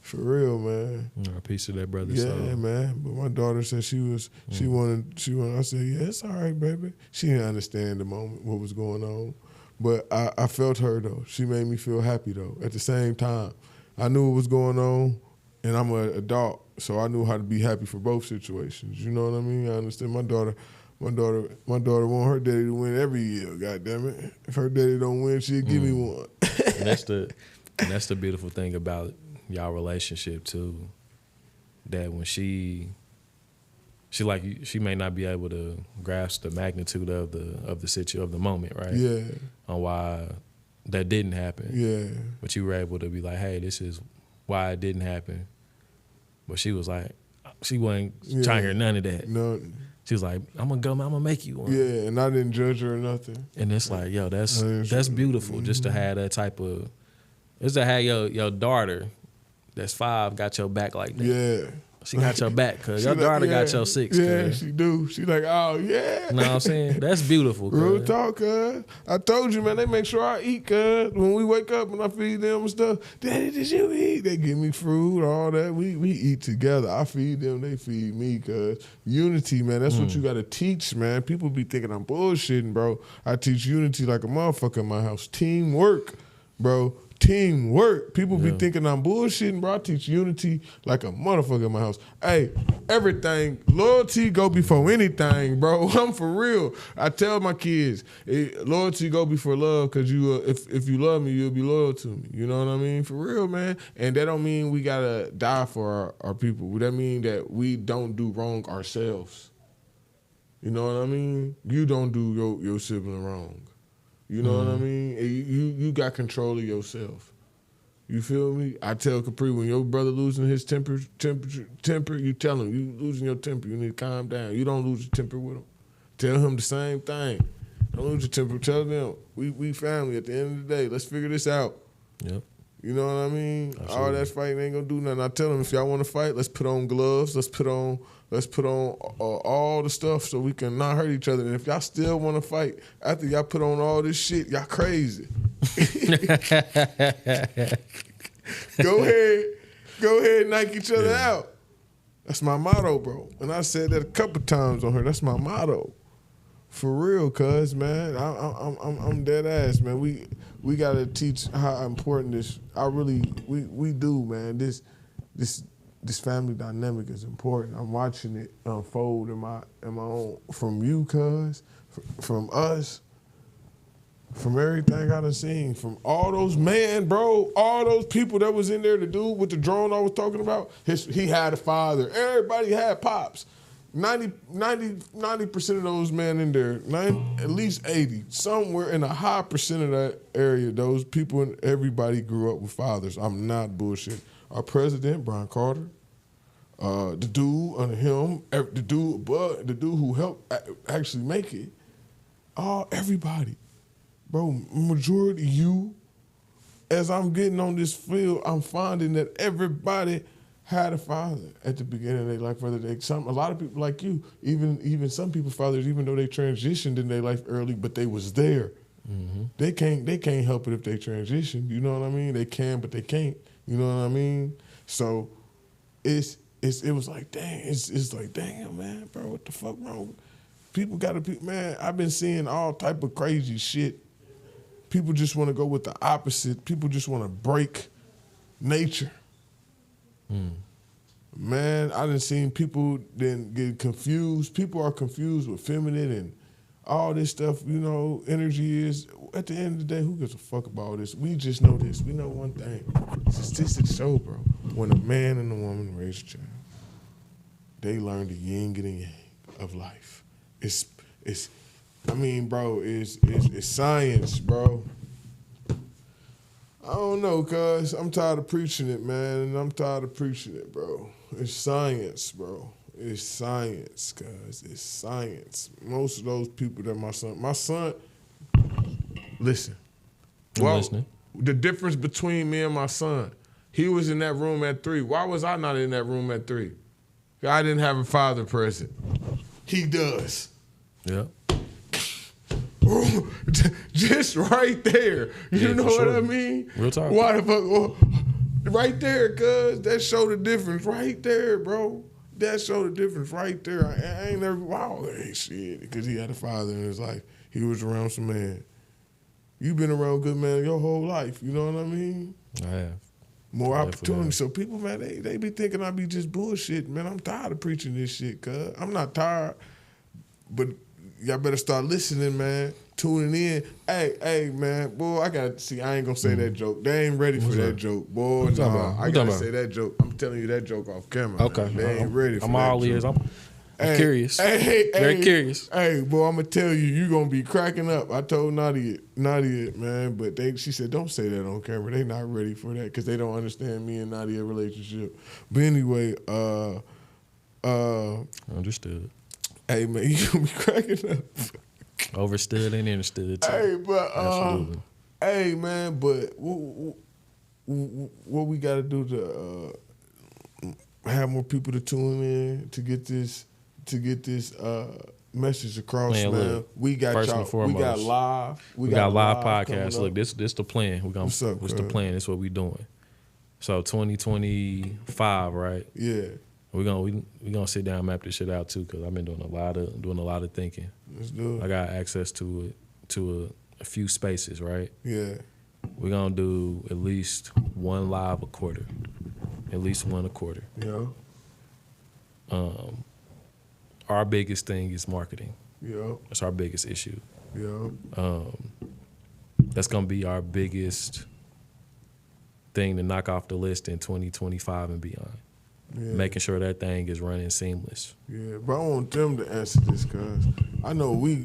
For real, man. A piece of that brother. Yeah, man. But my daughter said she wanted. I said, yeah, it's all right, baby. She didn't understand the moment, what was going on. But I felt her, though. She made me feel happy, though. At the same time, I knew what was going on, and I'm an adult, so I knew how to be happy for both situations. You know what I mean? I understand my daughter want her daddy to win every year, goddammit. If her daddy don't win, she'll give me one. And that's the beautiful thing about y'all relationship, too. That when she may not be able to grasp the magnitude of the moment, right? Yeah. On why that didn't happen. Yeah. But you were able to be like, hey, this is why it didn't happen. But she was like, she wasn't trying to hear none of that. No. She was like, I'm gonna make you one. Yeah, and I didn't judge her or nothing. And it's like, yo, that's beautiful. Just to have that type of, just to have your daughter that's 5 got your back like that. Yeah. She got your back, cause your daughter got your 6. Yeah, she do. She like, oh, yeah. You know what I'm saying? That's beautiful, cuz. Real talk, cuz. I told you, man, they make sure I eat, cuz. When we wake up and I feed them and stuff, Daddy, did you eat? They give me fruit, all that. We eat together. I feed them, they feed me, cuz. Unity, man, that's what you got to teach, man. People be thinking I'm bullshitting, bro. I teach unity like a motherfucker in my house. Teamwork, bro. Teamwork. People be thinking I'm bullshitting, bro. I teach unity like a motherfucker in my house. Hey, everything, loyalty go before anything, bro. I'm for real. I tell my kids, loyalty go before love, because you, if you love me, you'll be loyal to me. You know what I mean? For real, man. And that don't mean we gotta die for our people. That mean that we don't do wrong ourselves. You know what I mean? You don't do your sibling wrong. You know what I mean? You got control of yourself. You feel me? I tell Capri, when your brother losing his temper, you tell him, you losing your temper, you need to calm down. You don't lose your temper with him. Tell him the same thing. Don't lose your temper. Tell them, we family at the end of the day. Let's figure this out. Yep. You know what I mean? Absolutely. All that fighting ain't gonna do nothing. I tell them, if y'all want to fight, let's put on gloves. Let's put on all the stuff so we can not hurt each other. And if y'all still want to fight after y'all put on all this shit, y'all crazy. Go ahead, and knock each other out. That's my motto, bro. And I said that a couple times on her. That's my motto. For real, cuz, man. I'm dead ass, man. We gotta teach how important this. We do, man. This family dynamic is important. I'm watching it unfold in my own, from you, cuz, from us, from everything I done seen, from all those all those people that was in there, the dude with the drone I was talking about, he had a father. Everybody had pops. 90% of those men in there, at least 80, somewhere in a high percent of that area, those people and everybody grew up with fathers. I'm not bullshit. Our president, Brian Carter, the dude under him, the dude who helped actually make it, everybody. Bro, majority you, as I'm getting on this field, I'm finding that everybody had a father at the beginning of their life, whether a lot of people like you, even some people fathers, even though they transitioned in their life early, but they was there. Mm-hmm. They can't help it if they transition. You know what I mean? They can, but they can't. You know what I mean? So it was like, dang, it's like, damn, man, bro, what the fuck wrong? People gotta be, man, I've been seeing all type of crazy shit. People just want to go with the opposite. People just want to break nature. Man, I done seen people then get confused. People are confused with feminine and all this stuff, you know, energy is. At the end of the day, who gives a fuck about all this? We just know this. We know one thing. Statistics show, bro. When a man and a woman raise a child, they learn the yin and yang of life. It's science, bro. I don't know, cuz I'm tired of preaching it, man, and I'm tired of preaching it, bro. It's science, bro. It's science, cuz. It's science. Most of those people that my son, listen. I'm listening. The difference between me and my son, he was in that room at 3. Why was I not in that room at 3? I didn't have a father present. He does. Yeah. Just right there. You know what I mean? Real talk. Why the fuck? Well, right there, cuz. That showed the difference right there, bro. That showed the difference right there. I ain't never, wow, hey, shit. Because he had a father in his life. He was around some man. You been around good man your whole life. You know what I mean? I have. More opportunity. Have. So people, man, they be thinking I be just bullshit. Man, I'm tired of preaching this shit, cuz. I'm not tired. But y'all better start listening, man. Tuning in. Hey, man, boy, I ain't gonna say that joke. They ain't ready for that joke. Boy, nah, I gotta say that joke. I'm telling you that joke off camera. Okay. Man. They ain't ready for I'm that all joke. ears. I'm curious. Very curious. Hey, boy, I'm gonna tell you gonna be cracking up. I told Nadia, man, but she said, don't say that on camera. They not ready for that because they don't understand me and Nadia relationship. But anyway, Understood. Hey, man, you gonna be cracking up. Overstood and understood too. Hey, but Absolutely. hey, man, but what we got to do to have more people to tune in to get this message across, man. Look, we got first y'all. and foremost, we got live. We got live podcast. coming Look, up. this the plan. What's up, what's the cuz? plan? This what we doing. So 2025, right? Yeah, We gonna sit down and map this shit out too, cause I've been doing a lot of thinking. let's do I it. got access to a few spaces, right? Yeah, We're gonna do at least one live a quarter, at least one a quarter. yeah, Our biggest thing is marketing. yeah, That's our biggest issue. yeah. That's gonna be our biggest thing to knock off the list in 2025 and beyond. Yeah. Making sure that thing is running seamless. Yeah, but I want them to answer this, cuz I know what we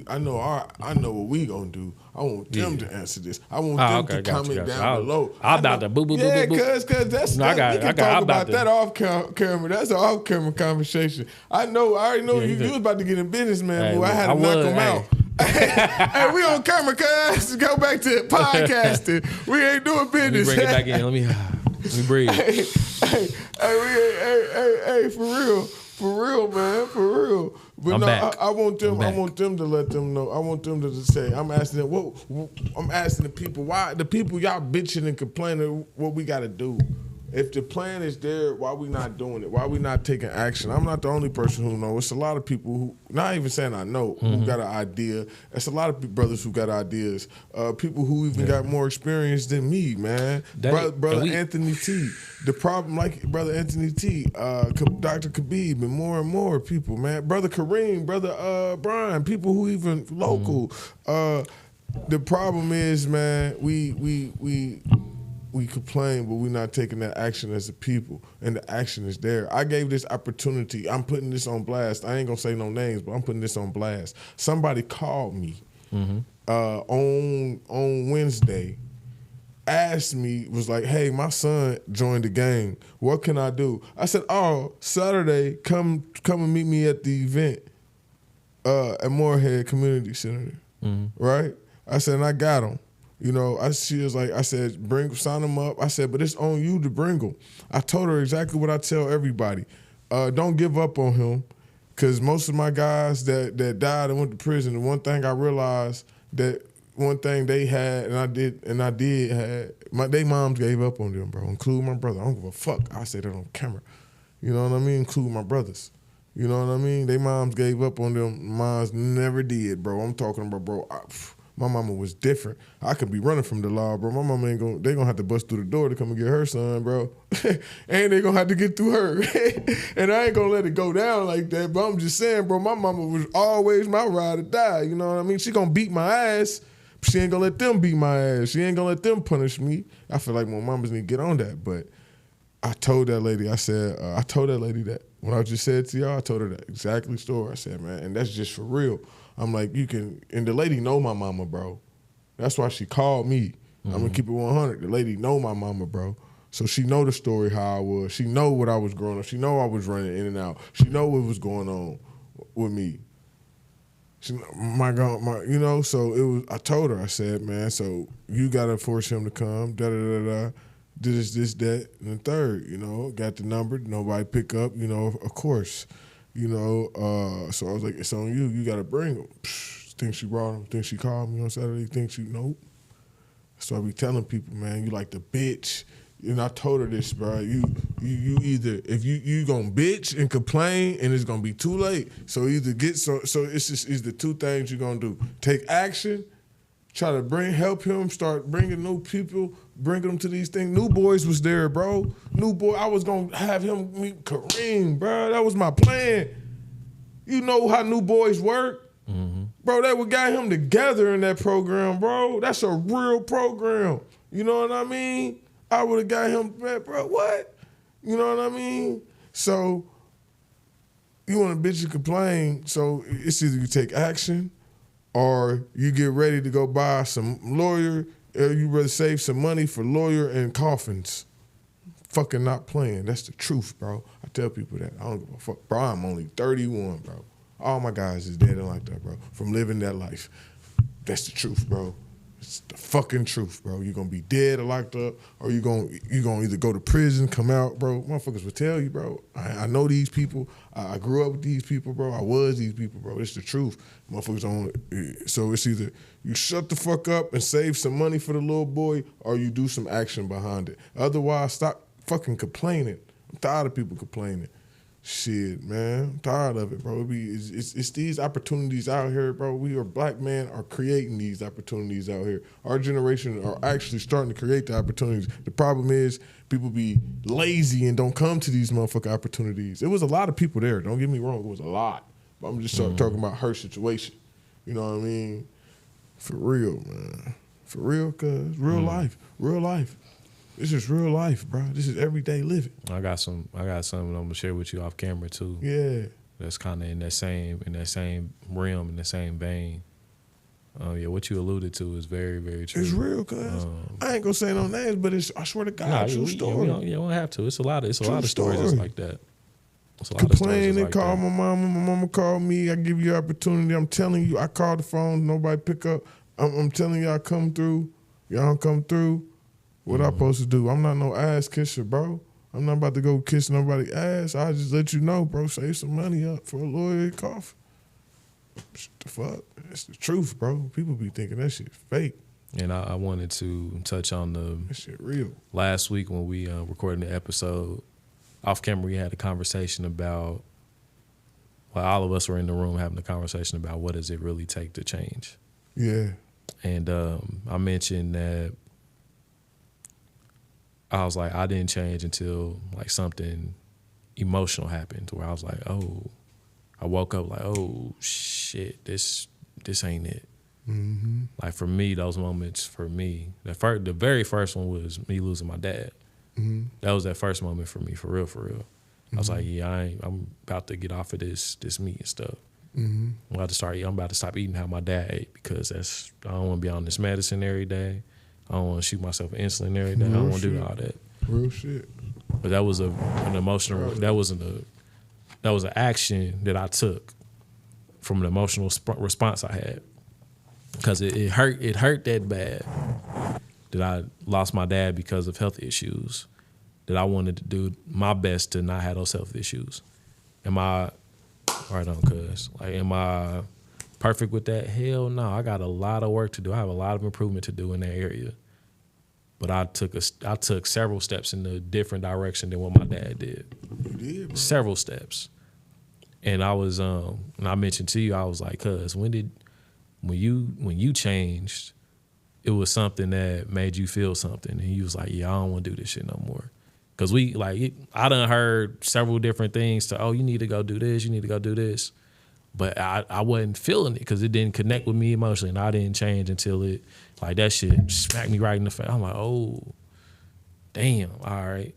gonna do. I want them to answer this. I want them to comment down below. I'm about to boo. Yeah, cuz that's No, I got we it. can I talk I'm about about that off camera. That's an off camera conversation. I already know you was about to get in business, man. Hey, Boy, I had to knock him hey. out. Hey, we on camera, cuz. Go back to podcasting. We ain't doing Let me business. bring it back in. Let me breathe. Hey, for real, man, for real. But I'm no, back. I want them. I'm I back. want them to let them know. I want them to say. I'm asking them. I'm asking the people why the people y'all bitching and complaining. What we got to do? If the plan is there, why we not doing it? Why we not taking action? I'm not the only person who knows. It's a lot of people who, not even saying I know, who got an idea. It's a lot of brothers who got ideas. People who even got more experience than me, man. Brother Anthony T. The problem, like Brother Anthony T, Dr. Khabib, and more people, man. Brother Kareem, Brother Brian, people who even local. The problem is, man, we complain, but we're not taking that action as a people, and the action is there. I gave this opportunity. I'm putting this on blast. I ain't gonna say no names, but I'm putting this on blast. Somebody called me on Wednesday, asked me, was like, "Hey, my son joined the gang. What can I do?" I said, "Oh, Saturday, come and meet me at the event at Moorhead Community Center." Right? I said, and I got him. You know, she was like, I said, sign them up. I said, but it's on you to bring them. I told her exactly what I tell everybody. Don't give up on him, because most of my guys that died and went to prison, the one thing I realized that one thing they had, and I did had. They moms gave up on them, bro. Include my brother. I don't give a fuck. I say that on camera. You know what I mean? Include my brothers. You know what I mean? They moms gave up on them. Moms never did, bro. I'm talking about, bro. My mama was different. I could be running from the law, bro. My mama ain't gonna. They gonna have to bust through the door to come and get her son, bro. And they gonna have to get through her. And I ain't gonna let it go down like that. But I'm just saying, bro. My mama was always my ride or die. You know what I mean? She gonna beat my ass. But she ain't gonna let them beat my ass. She ain't gonna let them punish me. I feel like my mamas need to get on that. But I told that lady. I said. I told that lady that when I just said to y'all. I told her that exactly story. I said, man, and that's just for real. I'm like, you can, and the lady know my mama, bro. That's why she called me. I'm gonna keep it 100. The lady know my mama, bro. So she know the story how I was. She know what I was growing up. She know I was running in and out. She know what was going on with me. She, you know. So it was. I told her. I said, man. So you gotta force him to come. Da da da da. This, that, and the third. You know, got the number. Nobody pick up. You know, of course. You know, so I was like, it's on you. You got to bring him. Think she brought him. Think she called me on Saturday. Think she, nope. So I be telling people, man, you like the bitch. And I told her this, bro. You either, if you gonna bitch and complain and it's gonna be too late. So either so it's just either two things you're gonna do. Take action, try to help him, start bringing new people, bringing them to these things. New Boys was there, bro. New Boy, I was gonna have him meet Kareem, bro. That was my plan. You know how New Boys work? Mm-hmm. Bro, they would got him together in that program, bro. That's a real program. You know what I mean? I would have got him, bro, what? You know what I mean? So, you want to bitch and complain, so it's either you take action or you get ready to go buy some lawyer, or you rather save some money for lawyer and coffins. Fucking not playing. That's the truth, bro. I tell people that. I don't give a fuck. Bro, I'm only 31, bro. All my guys is dead and like that, bro. From living that life. That's the truth, bro. It's the fucking truth, bro. You're gonna be dead or locked up, or you gonna either go to prison, come out, bro. Motherfuckers will tell you, bro. I know these people. I grew up with these people, bro. I was these people, bro. It's the truth. Motherfuckers don't. So it's either you shut the fuck up and save some money for the little boy, or you do some action behind it. Otherwise, stop fucking complaining. I'm tired of people complaining. Shit, man, I'm tired of it, bro. It's these opportunities out here, bro. We are black men are creating these opportunities out here. Our generation are actually starting to create the opportunities. The problem is people be lazy and don't come to these motherfucking opportunities. There was a lot of people there. Don't get me wrong, it was a lot. But I'm just talking about her situation. You know what I mean? For real, man. For real, cuz real life. Real life. This is real life, bro. This is everyday living. I got something I'm gonna share with you off camera too. Yeah. That's kind of in that same realm, in the same vein. Yeah, what you alluded to is very, very true. It's real, cuz. I ain't gonna say no names, but I swear to God, true story. You don't have to. It's a lot of stories that's like that. Complain and call my mama. My mama called me. I give you opportunity. I'm telling you, I called the phone. Nobody pick up. I'm telling y'all come through. Y'all don't come through. What I supposed to do? I'm not no ass kisser, bro. I'm not about to go kiss nobody's ass. I just let you know, bro. Save some money up for a lawyer and coffee. What the fuck? That's the truth, bro. People be thinking that shit fake. And I wanted to touch on that shit real. Last week when we recorded the episode, off camera we had a conversation about, well, all of us were in the room having a conversation about what does it really take to change. Yeah. And I mentioned that I was like, I didn't change until like something emotional happened where I was like, oh, I woke up like, oh shit, this ain't it. Mm-hmm. Like for me, those moments for me, the very first one was me losing my dad. Mm-hmm. That was that first moment for me, for real. Mm-hmm. I was like, yeah, I'm about to get off of this meat and stuff. Mm-hmm. I'm about to stop eating how my dad ate because I don't want to be on this medicine every day. I don't want to shoot myself insulin every day. I don't want to do all that. Real shit. But that was an emotional. That was an action that I took from an emotional response I had because it hurt. It hurt that bad that I lost my dad because of health issues. That I wanted to do my best to not have those health issues. Am I right on? Cuz like, am I perfect with that? Hell no. I got a lot of work to do. I have a lot of improvement to do in that area. But I took several steps in a different direction than what my dad did. You did, bro. Several steps. And I was and I mentioned to you, I was like, cuz when you changed, it was something that made you feel something. And you was like, yeah, I don't want to do this shit no more. Cause I done heard several different things you need to go do this, you need to go do this. But I wasn't feeling it because it didn't connect with me emotionally, and I didn't change until it, like, that shit smacked me right in the face. I'm like, oh, damn, all right.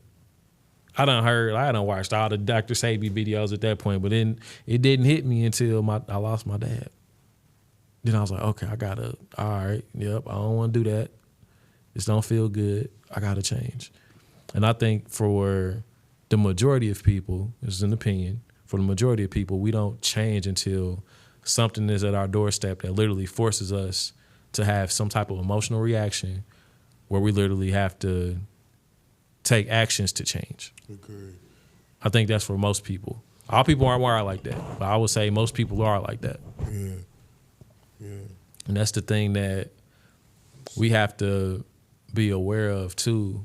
I done watched all the Dr. Sabi videos at that point, but then it didn't hit me until I lost my dad. Then I was like, okay, all right, yep, I don't want to do that. This don't feel good. I got to change. And I think for the majority of people, this is an opinion, for the majority of people, we don't change until something is at our doorstep that literally forces us to have some type of emotional reaction where we literally have to take actions to change. Okay. I think that's for most people. All people aren't wired like that, but I would say most people are like that. Yeah. Yeah. And that's the thing that we have to be aware of too,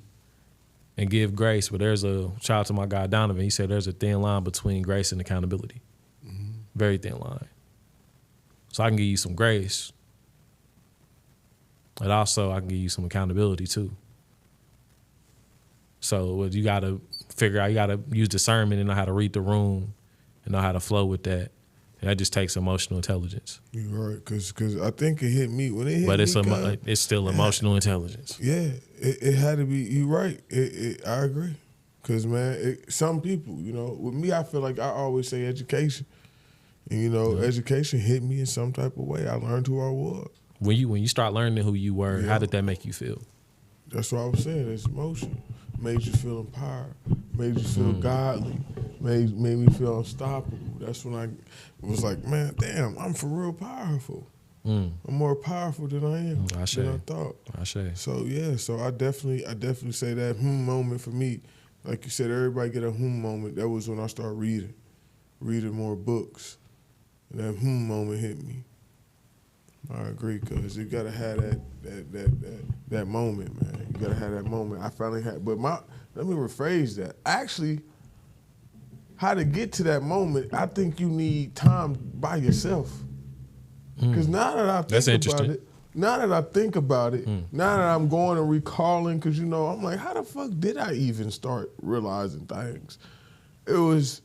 and give grace. But there's a shout out to my guy Donovan. He said there's a thin line between grace and accountability. Mm-hmm. Very thin line. So I can give you some grace, but also I can give you some accountability too. So what you got to figure out, you got to use discernment and know how to read the room and know how to flow with that. And that just takes emotional intelligence. You're right, because I think it hit me when it hit but me. It's still emotional intelligence. Yeah, it had to be. You're right. I agree. Because, man, some people, with me, I feel like I always say education. And, education hit me in some type of way. I learned who I was. When you start learning who you were, how did that make you feel? That's what I was saying. It's emotion. Made you feel empowered. Made you feel godly. Made me feel unstoppable. That's when I was like, man, damn, I'm for real powerful. I'm more powerful than I am than I thought. So yeah, so I definitely say that moment for me. Like you said, everybody get a moment. That was when I started reading more books. And that moment hit me. I agree, cause you gotta have that moment, man. You gotta have that moment. I finally had, but let me rephrase that. Actually, how to get to that moment, I think you need time by yourself. Cause now that I think about it, now that I'm going and recalling, cause I'm like, how the fuck did I even start realizing things? It was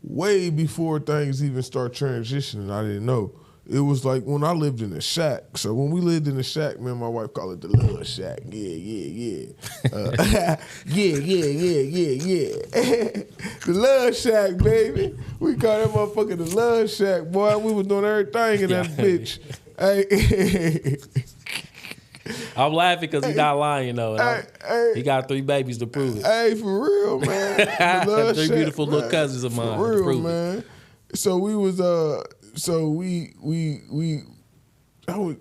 way before things even start transitioning. I didn't know. It was like when I lived in a shack. So when we lived in the shack, man, my wife called it the love shack. Yeah. The love shack, baby. We call that motherfucker the love shack, boy. We was doing everything in that bitch. Hey. I'm laughing because he's not lying, though. He got 3 babies to prove it. Hey, for real, man. The love 3 shack, beautiful little cousins of mine. For to real, prove man. It. So we was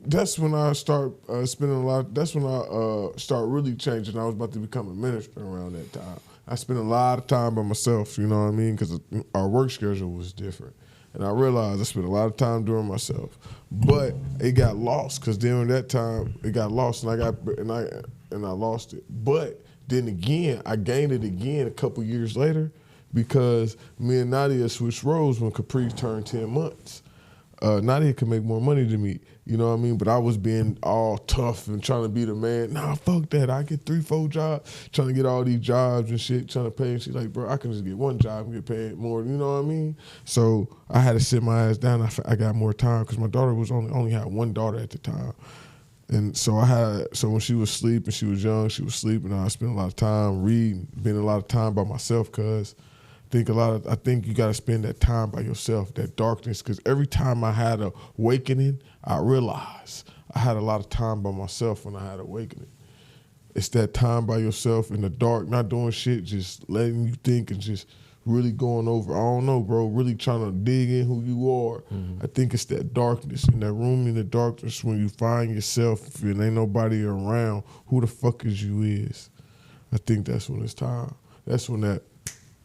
that's when I start spending a lot. That's when I start really changing. I was about to become a minister around that time. I spent a lot of time by myself. You know what I mean? Because our work schedule was different, and I realized I spent a lot of time doing myself. But it got lost because during that time it got lost, and I lost it. But then again, I gained it again a couple years later because me and Nadia switched roles when Capri turned 10 months. Nadia could make more money than me, you know what I mean? But I was being all tough and trying to be the man. Nah, fuck that. I get 3-4 jobs, trying to get all these jobs and shit, trying to pay. And she's like, bro, I can just get one job and get paid more, you know what I mean? So I had to sit my ass down. I got more time because my daughter was only had one daughter at the time. And so when she was asleep and she was young, she was sleeping. I spent a lot of time reading, spending a lot of time by myself because I think you got to spend that time by yourself, that darkness, because every time I had a awakening, I realized I had a lot of time by myself when I had awakening. It's that time by yourself in the dark, not doing shit, just letting you think and just really going over, I don't know, bro, really trying to dig in who you are. Mm-hmm. I think it's that darkness, in that room in the darkness when you find yourself and ain't nobody around, who the fuck is you is. I think that's when it's time. That's when that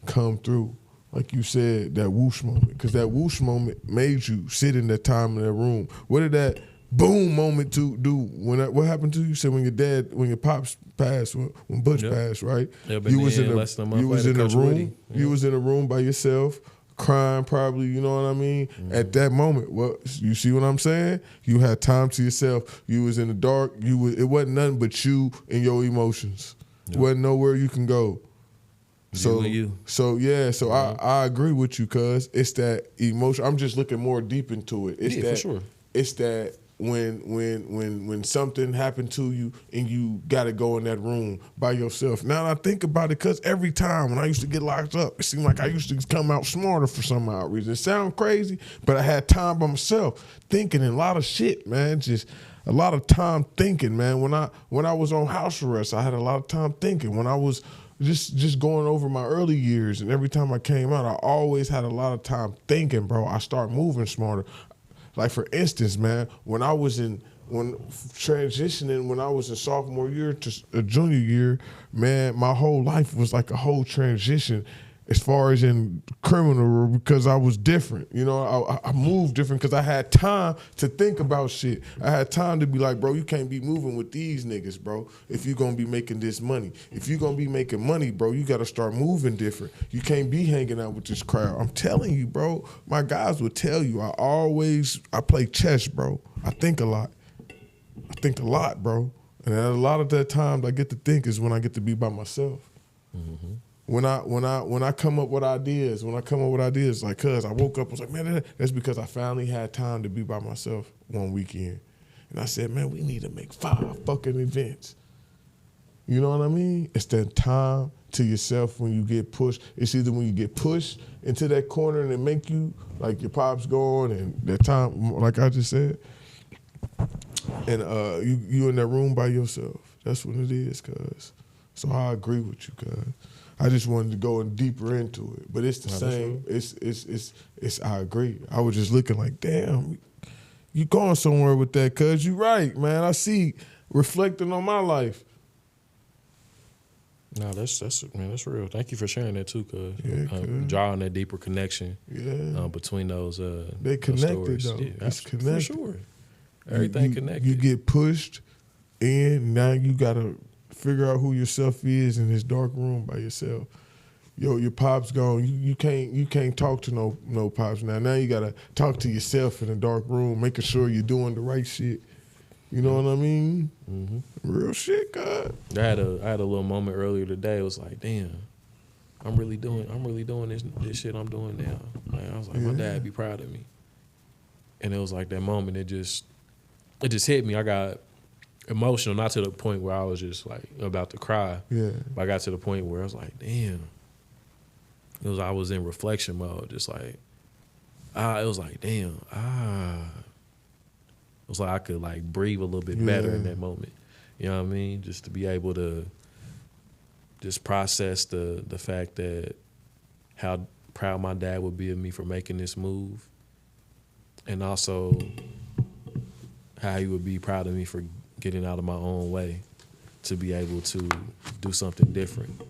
come through like you said, that whoosh moment, because that whoosh moment made you sit in that time in that room. What did that boom moment to do? What happened to you? You said when your pops passed, when Butch passed, right? Yep, You was in you was in a room. You was in a room by yourself, crying probably. You know what I mean? At that moment, you see what I'm saying? You had time to yourself. You was in the dark. It wasn't nothing but you and your emotions. Yep. Wasn't nowhere you can go. So I agree with you, cuz it's that emotion. I'm just looking more deep into it. It's for sure. It's that when something happened to you and you got to go in that room by yourself. Now I think about it, cuz every time when I used to get locked up, it seemed like I used to come out smarter for some odd reason. It sounds crazy, but I had time by myself thinking a lot of shit, man. Just a lot of time thinking, man. When I was on house arrest, I had a lot of time thinking. When I was just going over my early years, and every time I came out, I always had a lot of time thinking, bro. I start moving smarter. Like, for instance, man, when I was transitioning, when I was in sophomore year to a junior year, man, my whole life was like a whole transition as far as in criminal, because I was different. You know, I moved different because I had time to think about shit. I had time to be like, bro, you can't be moving with these niggas, bro, if you're going to be making this money. If you're going to be making money, bro, you got to start moving different. You can't be hanging out with this crowd. I'm telling you, bro, my guys would tell you, I play chess, bro. I think a lot. Bro. And a lot of that times I get to think is when I get to be by myself. Mm-hmm. When I come up with ideas, like, cuz I woke up, I was like, man, that's because I finally had time to be by myself one weekend. And I said, man, we need to make 5 fucking events. You know what I mean? It's that time to yourself when you get pushed. It's either when you get pushed into that corner and it make you, like your pops going, and that time, like I just said, and you in that room by yourself. That's what it is, cuz. So I agree with you, cuz. I just wanted to go deeper into it, but it's the same. It's. I agree. I was just looking like, damn, you going somewhere with that? Cause you right, man. I see reflecting on my life. No, that's real. Thank you for sharing that too, cause drawing that deeper connection. Between those. They connected those though. Yeah, it's connected. For sure. Everything connected. You get pushed, and now you gotta figure out who yourself is in this dark room by yourself. Yo, your pop's gone. You can't talk to no pops now. Now you gotta talk to yourself in a dark room, making sure you're doing the right shit. You know what I mean? Mm-hmm. Real shit, God. I had a little moment earlier today. It was like, damn, I'm really doing this shit I'm doing now. Like, I was like, my dad be proud of me. And it was like that moment. It just hit me. I got emotional, not to the point where I was just like about to cry. Yeah. But I got to the point where I was like, damn. I was in reflection mode, just like, it was like, damn, It was like I could like breathe a little bit better in that moment. You know what I mean? Just to be able to just process the fact that how proud my dad would be of me for making this move. And also how he would be proud of me for getting out of my own way to be able to do something different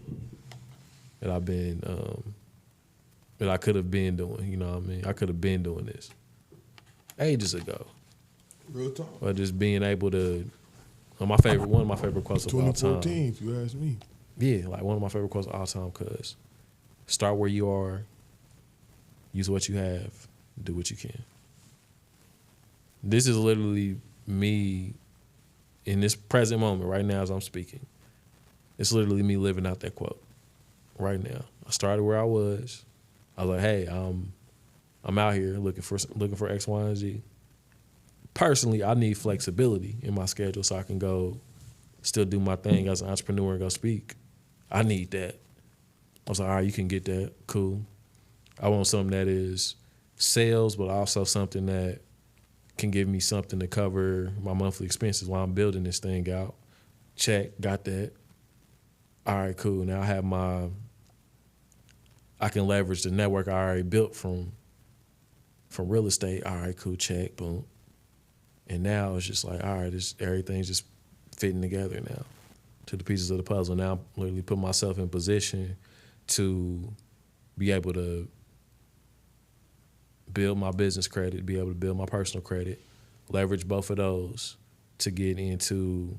that I've been, that I could have been doing, you know what I mean? I could have been doing this ages ago. Real talk. But just being able to, one of my favorite quotes of all time. 2014, if you ask me. Yeah, like one of my favorite quotes of all time, cuz start where you are, use what you have, do what you can. This is literally me in this present moment, right now as I'm speaking. It's literally me living out that quote right now. I started where I was. I was like, hey, I'm out here looking for X, Y, and Z. Personally, I need flexibility in my schedule so I can go still do my thing as an entrepreneur and go speak. I need that. I was like, all right, you can get that. Cool. I want something that is sales, but also something that can give me something to cover my monthly expenses while I'm building this thing out. Check, got that. All right, cool. Now I can leverage the network I already built from real estate. All right, cool, check, boom. And now it's just like, all right, everything's just fitting together now to the pieces of the puzzle. Now I'm literally putting myself in position to be able to build my business credit, be able to build my personal credit, leverage both of those to get into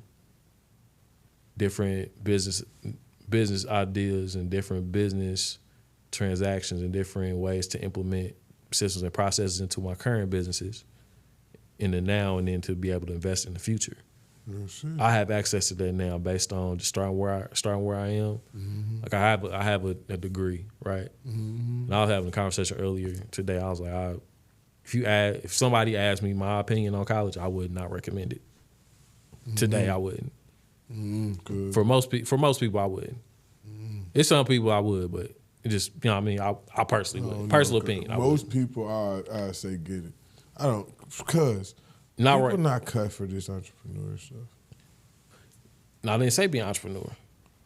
different business ideas and different business transactions and different ways to implement systems and processes into my current businesses in the now, and then to be able to invest in the future. I have access to that now based on just starting where I am. Like I have a degree, right? And I was having a conversation earlier today. I was like, if somebody asked me my opinion on college, I would not recommend it. Today, I wouldn't. Good. For most people, I wouldn't. It's some people I would, but it just, you know what I mean? I personally would. Personal opinion. Most people, I say get it. I don't, because not people right. not cut for this entrepreneur stuff. No, I didn't say be an entrepreneur.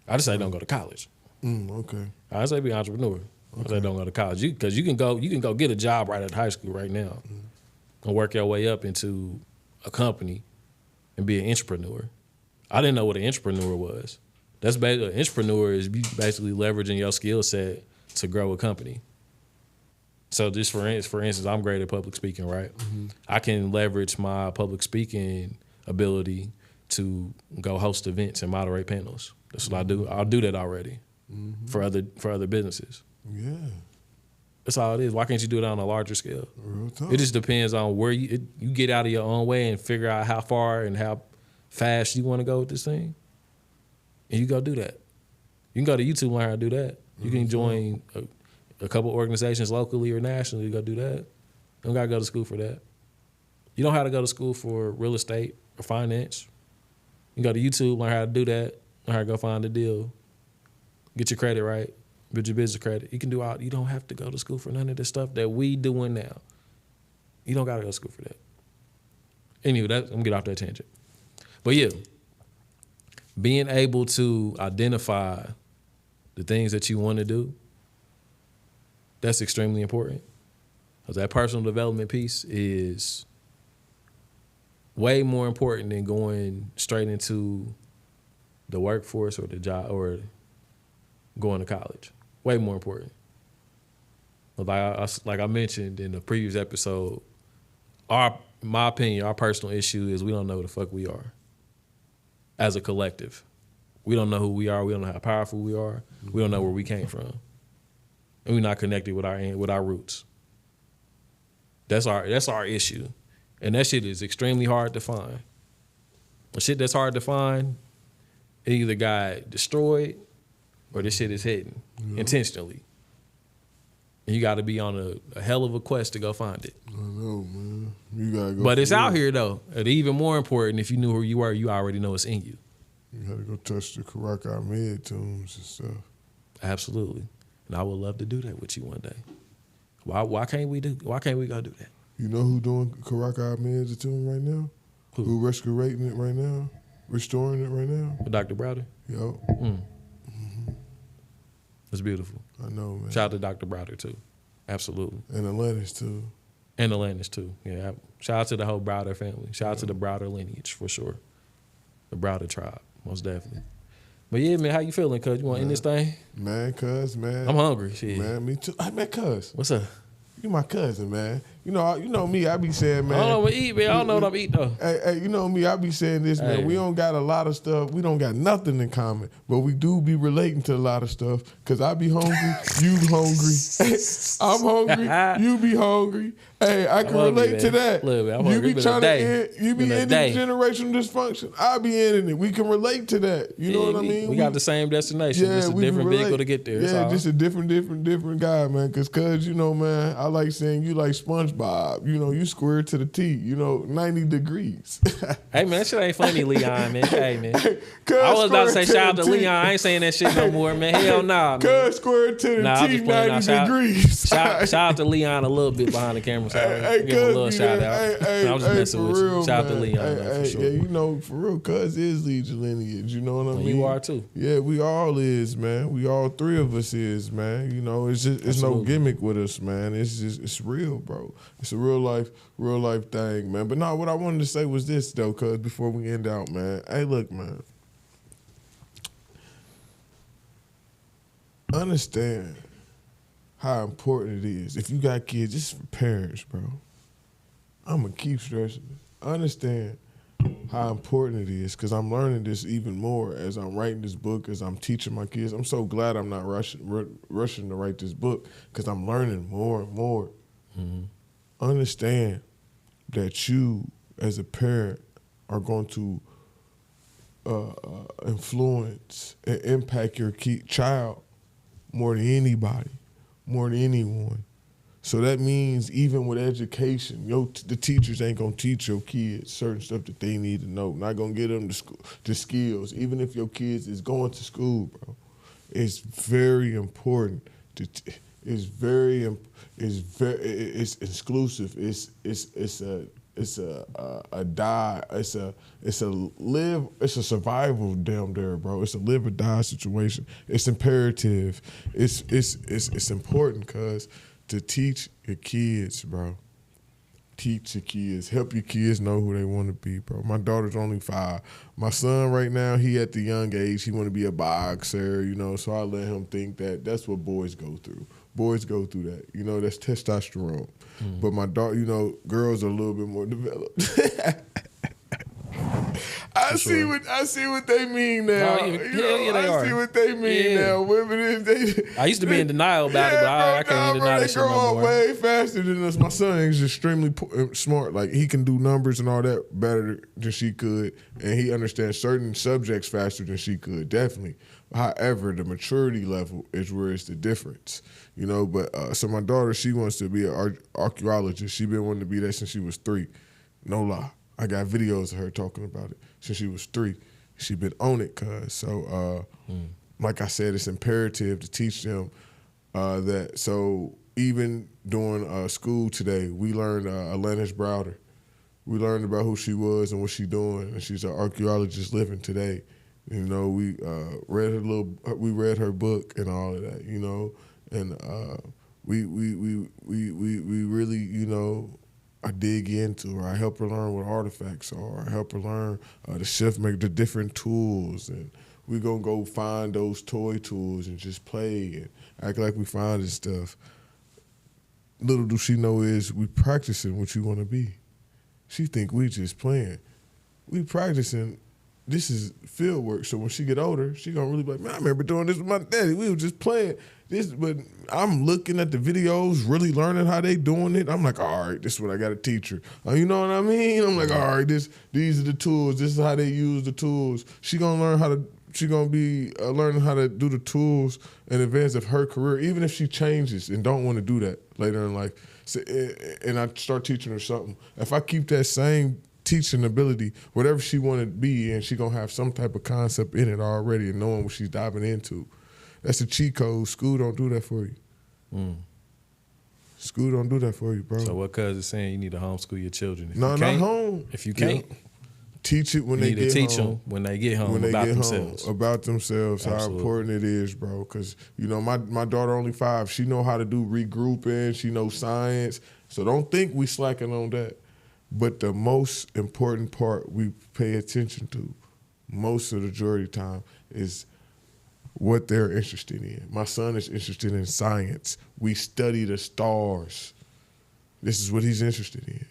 I just say don't go to college. Okay. I say be an entrepreneur. I say don't go to college. Because you can go get a job right at high school right now and work your way up into a company and be an entrepreneur. I didn't know what an entrepreneur was. That's basically, an entrepreneur is you basically leveraging your skill set to grow a company. So just for instance, I'm great at public speaking, right? I can leverage my public speaking ability to go host events and moderate panels. That's what I do. I'll do that already for other businesses. Yeah. That's all it is. Why can't you do it on a larger scale? Real talk. It just depends on where you get out of your own way and figure out how far and how fast you want to go with this thing. And you go do that. You can go to YouTube and learn how to do that. You can join a couple organizations locally or nationally. You go do that. You don't got to go to school for that. You don't have to go to school for real estate or finance. You can go to YouTube, learn how to do that, learn how to go find a deal, get your credit right, build your business credit. You can do all. You don't have to go to school for none of the stuff that we doing now. You don't got to go to school for that. Anyway, I'm gonna get off that tangent. But yeah, being able to identify the things that you want to do, that's extremely important. Because that personal development piece is way more important than going straight into the workforce or the job or going to college. Way more important. Like I mentioned in the previous episode, my opinion, our personal issue is we don't know who the fuck we are as a collective. We don't know who we are. We don't know how powerful we are. We don't know where we came from. And we're not connected with our roots. That's our issue. And that shit is extremely hard to find. The shit that's hard to find, it either got destroyed or this shit is hidden intentionally. And you got to be on a hell of a quest to go find it. I know, man. You gotta go. But it's out here though. And even more important, if you knew who you were, you already know it's in you. You gotta go touch the Karak Ahmed tombs and stuff. Absolutely. And I would love to do that with you one day. Why can't we go do that? You know who doing Karak Ahmed's tomb right now? Who restoring it right now? Restoring it right now? Dr. Browder? Yo. It's beautiful. I know, man. Shout out to Dr. Browder too. Absolutely. And Atlantis too. And Atlantis too. Yeah. Shout out to the whole Browder family. Shout out to the Browder lineage for sure. The Browder tribe, most definitely. But yeah, man, how you feeling, cuz? You want to end this thing? Man, cuz, man. I'm hungry, shit. Man, me too. I met cuz. What's up? You my cousin, man. You know me, I be saying, man. I don't know what to eat, man. I don't know what I'm eating, though. Hey, you know me, I be saying this, man. Hey. We don't got a lot of stuff. We don't got nothing in common, but we do be relating to a lot of stuff. Cause I be hungry, you hungry. I'm hungry, you be hungry. Hey, I can relate to that. Look, man, I'm you hungry. be trying to end, you be Been a ending day. generational dysfunction. I be ending it. We can relate to that. You know what I mean? We got the same destination. Just a we can different relate. vehicle to get there. That's Yeah, all. just a different guy, man. Cause you know, man, I like saying you like SpongeBob. You know, you square to the T. You know, 90 degrees. Hey, man, that shit ain't funny, Leon, man. Hey, man. Cuz I was about to say square shout out to the T. Leon. I ain't saying that shit no more, man. Hell nah, man. Cuz square to the Nah, I'm T, just playing. 90 Nah, degrees. Shout out to Leon a little bit behind the camera. So Hey, give him a cuz little be shout there. out. Hey, I'm just messing for with you. real, Shout out to man. Leon, man, for sure. Yeah, you know, for real, cuz is lead your lineage. You know what I And mean? you are too. Yeah, we all is, man. We all three of us is, man. You know, it's just it's no Absolutely. gimmick with us, man. It's real, bro. It's a real life thing, man. But no, what I wanted to say was this though, cuz before we end out, man. Hey, look, man. Understand how important it is. If you got kids, this is for parents, bro. I'm going to keep stressing it. Understand how important it is because I'm learning this even more as I'm writing this book, as I'm teaching my kids. I'm so glad I'm not rushing to write this book because I'm learning more and more. Mm-hmm. Understand that you, as a parent, are going to influence and impact your child more than anybody, more than anyone. So that means even with education, the teachers ain't gonna teach your kids certain stuff that they need to know. Not gonna get them the skills. Even if your kids is going to school, bro, it's very important. It's exclusive. It's a survival down there, bro. It's a live or die situation. It's imperative. It's important because to teach your kids, bro. Teach your kids. Help your kids know who they want to be, bro. My daughter's only 5. My son right now, he at the young age, he want to be a boxer, so I let him think that that's what boys go through. Boys go through that. That's testosterone. Mm. But my daughter, girls are a little bit more developed. I see what they mean now. No, they are. I see what they mean now. Women, I used to be in denial about it, but I can't even deny that shit no more. They grow up way faster than us. My son is extremely smart. Like, he can do numbers and all that better than she could, and he understands certain subjects faster than she could, definitely. However, the maturity level is where it's the difference, But so my daughter, she wants to be an archaeologist. She been wanting to be that since she was 3. No lie. I got videos of her talking about it since she was 3. She been on it, cuz. So, like I said, it's imperative to teach them that. So even during school today, we learned Atlantis Browder. We learned about who she was and what she doing, and she's an archaeologist living today. We read we read her book and all of that, and we really, I dig into her. I help her learn what artifacts are. I help her learn the different tools, and we gonna go find those toy tools and just play and act like we finding stuff. Little do she know is we practicing what you want to be. She think we just playing. We practicing. This is field work. So when she get older, she gonna really be like, man, I remember doing this with my daddy. We were just playing this, but I'm looking at the videos, really learning how they doing it. I'm like, all right, this is what I got to teach her. You know what I mean? I'm like, all right, these are the tools. This is how they use the tools. She gonna learn she gonna be learning how to do the tools in advance of her career, even if she changes and don't want to do that later in life. So, and I start teaching her something. If I keep that same teaching ability, whatever she want to be, and she gonna have some type of concept in it already and knowing what she's diving into. That's the cheat code. School don't do that for you. School don't do that for you, bro. So what cuz is saying, you need to homeschool your children. Not home. If you can't, teach it when they get home. You need to teach them when they get home about themselves, Absolutely. how important it is, bro. Because, my daughter only 5. She know how to do regrouping. She knows science. So don't think we slacking on that. But the most important part we pay attention to most of the majority of the time is what they're interested in. My son is interested in science. We study the stars. This is what he's interested in.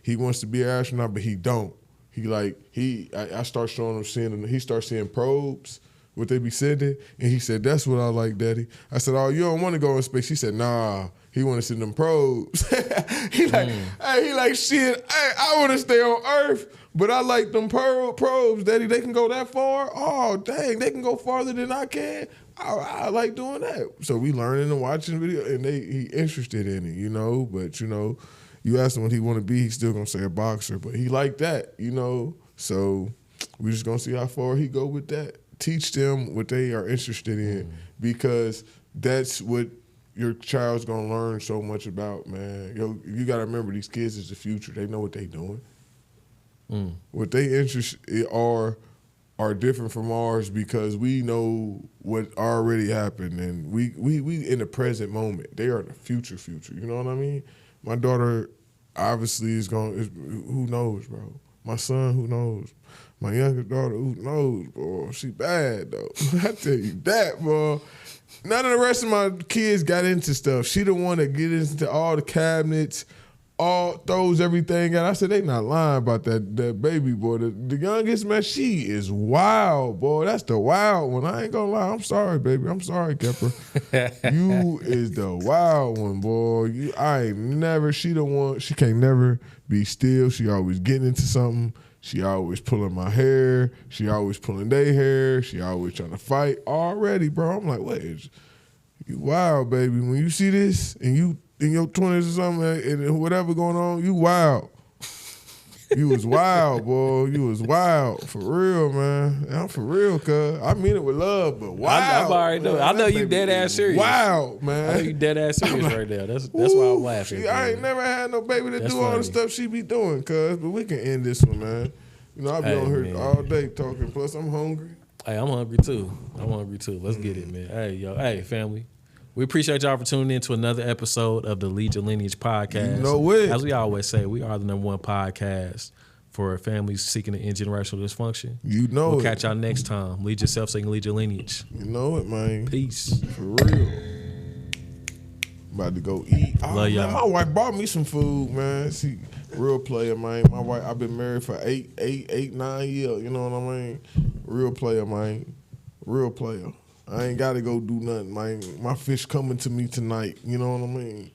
He wants to be an astronaut, but he don't. I start showing him he starts seeing probes, what they be sending, and he said, that's what I like, Daddy. I said, oh, you don't want to go in space? He said, nah. He want to send them probes. He like, shit, I want to stay on Earth, but I like them probes, Daddy. They can go that far? Oh, dang, they can go farther than I can? I like doing that. So we learning and watching video, and he interested in it, But, you ask him what he want to be, he's still going to say a boxer, but he like that, So we just going to see how far he go with that. Teach them what they are interested in because that's what your child's gonna learn so much about, man. You gotta remember, these kids is the future. They know what they doing. What they interests are different from ours because we know what already happened, and we in the present moment. They are the future. You know what I mean? My daughter obviously who knows, bro? My son, who knows? My youngest daughter, who knows, boy, she bad though. I tell you that, boy. None of the rest of my kids got into stuff. She the one that get into all the cabinets, all throws everything out. I said, they not lying about that baby, boy. The youngest, man, she is wild, boy. That's the wild one. I ain't gonna lie. I'm sorry, baby. I'm sorry, Kepper. You is the wild one, boy. She the one, she can't never be still. She always getting into something. She always pulling my hair. She always pulling their hair. She always trying to fight already, bro. I'm like, wait, you wild, baby. When you see this and you in your 20s or something and whatever going on, you wild. You was wild, boy. You was wild. For real, man. I'm for real, cuz. I mean it with love, but wild. I already know. I know you dead ass serious. Wild, man. I know you dead ass serious right now. That's why I'm laughing. I ain't never had no baby that do all funny. the stuff she be doing, cuz. But we can end this one, man. You know, I be on here all day talking. Plus, I'm hungry. Hey, I'm hungry too. Let's get it, man. Hey, yo. Hey, family. We appreciate y'all for tuning in to another episode of the Lead Your Lineage podcast. You know it. As we always say, we are the #1 podcast for families seeking to end generational dysfunction. You know we'll it. catch y'all next time. Lead yourself so you can lead your lineage. You know it, man. Peace. For real. About to go eat. Love y'all. Man, my wife bought me some food, man. She real player, man. My wife, I've been married for 9 years. You know what I mean? Real player, man. Real player. I ain't got to go do nothing, man. My fish coming to me tonight. You know what I mean?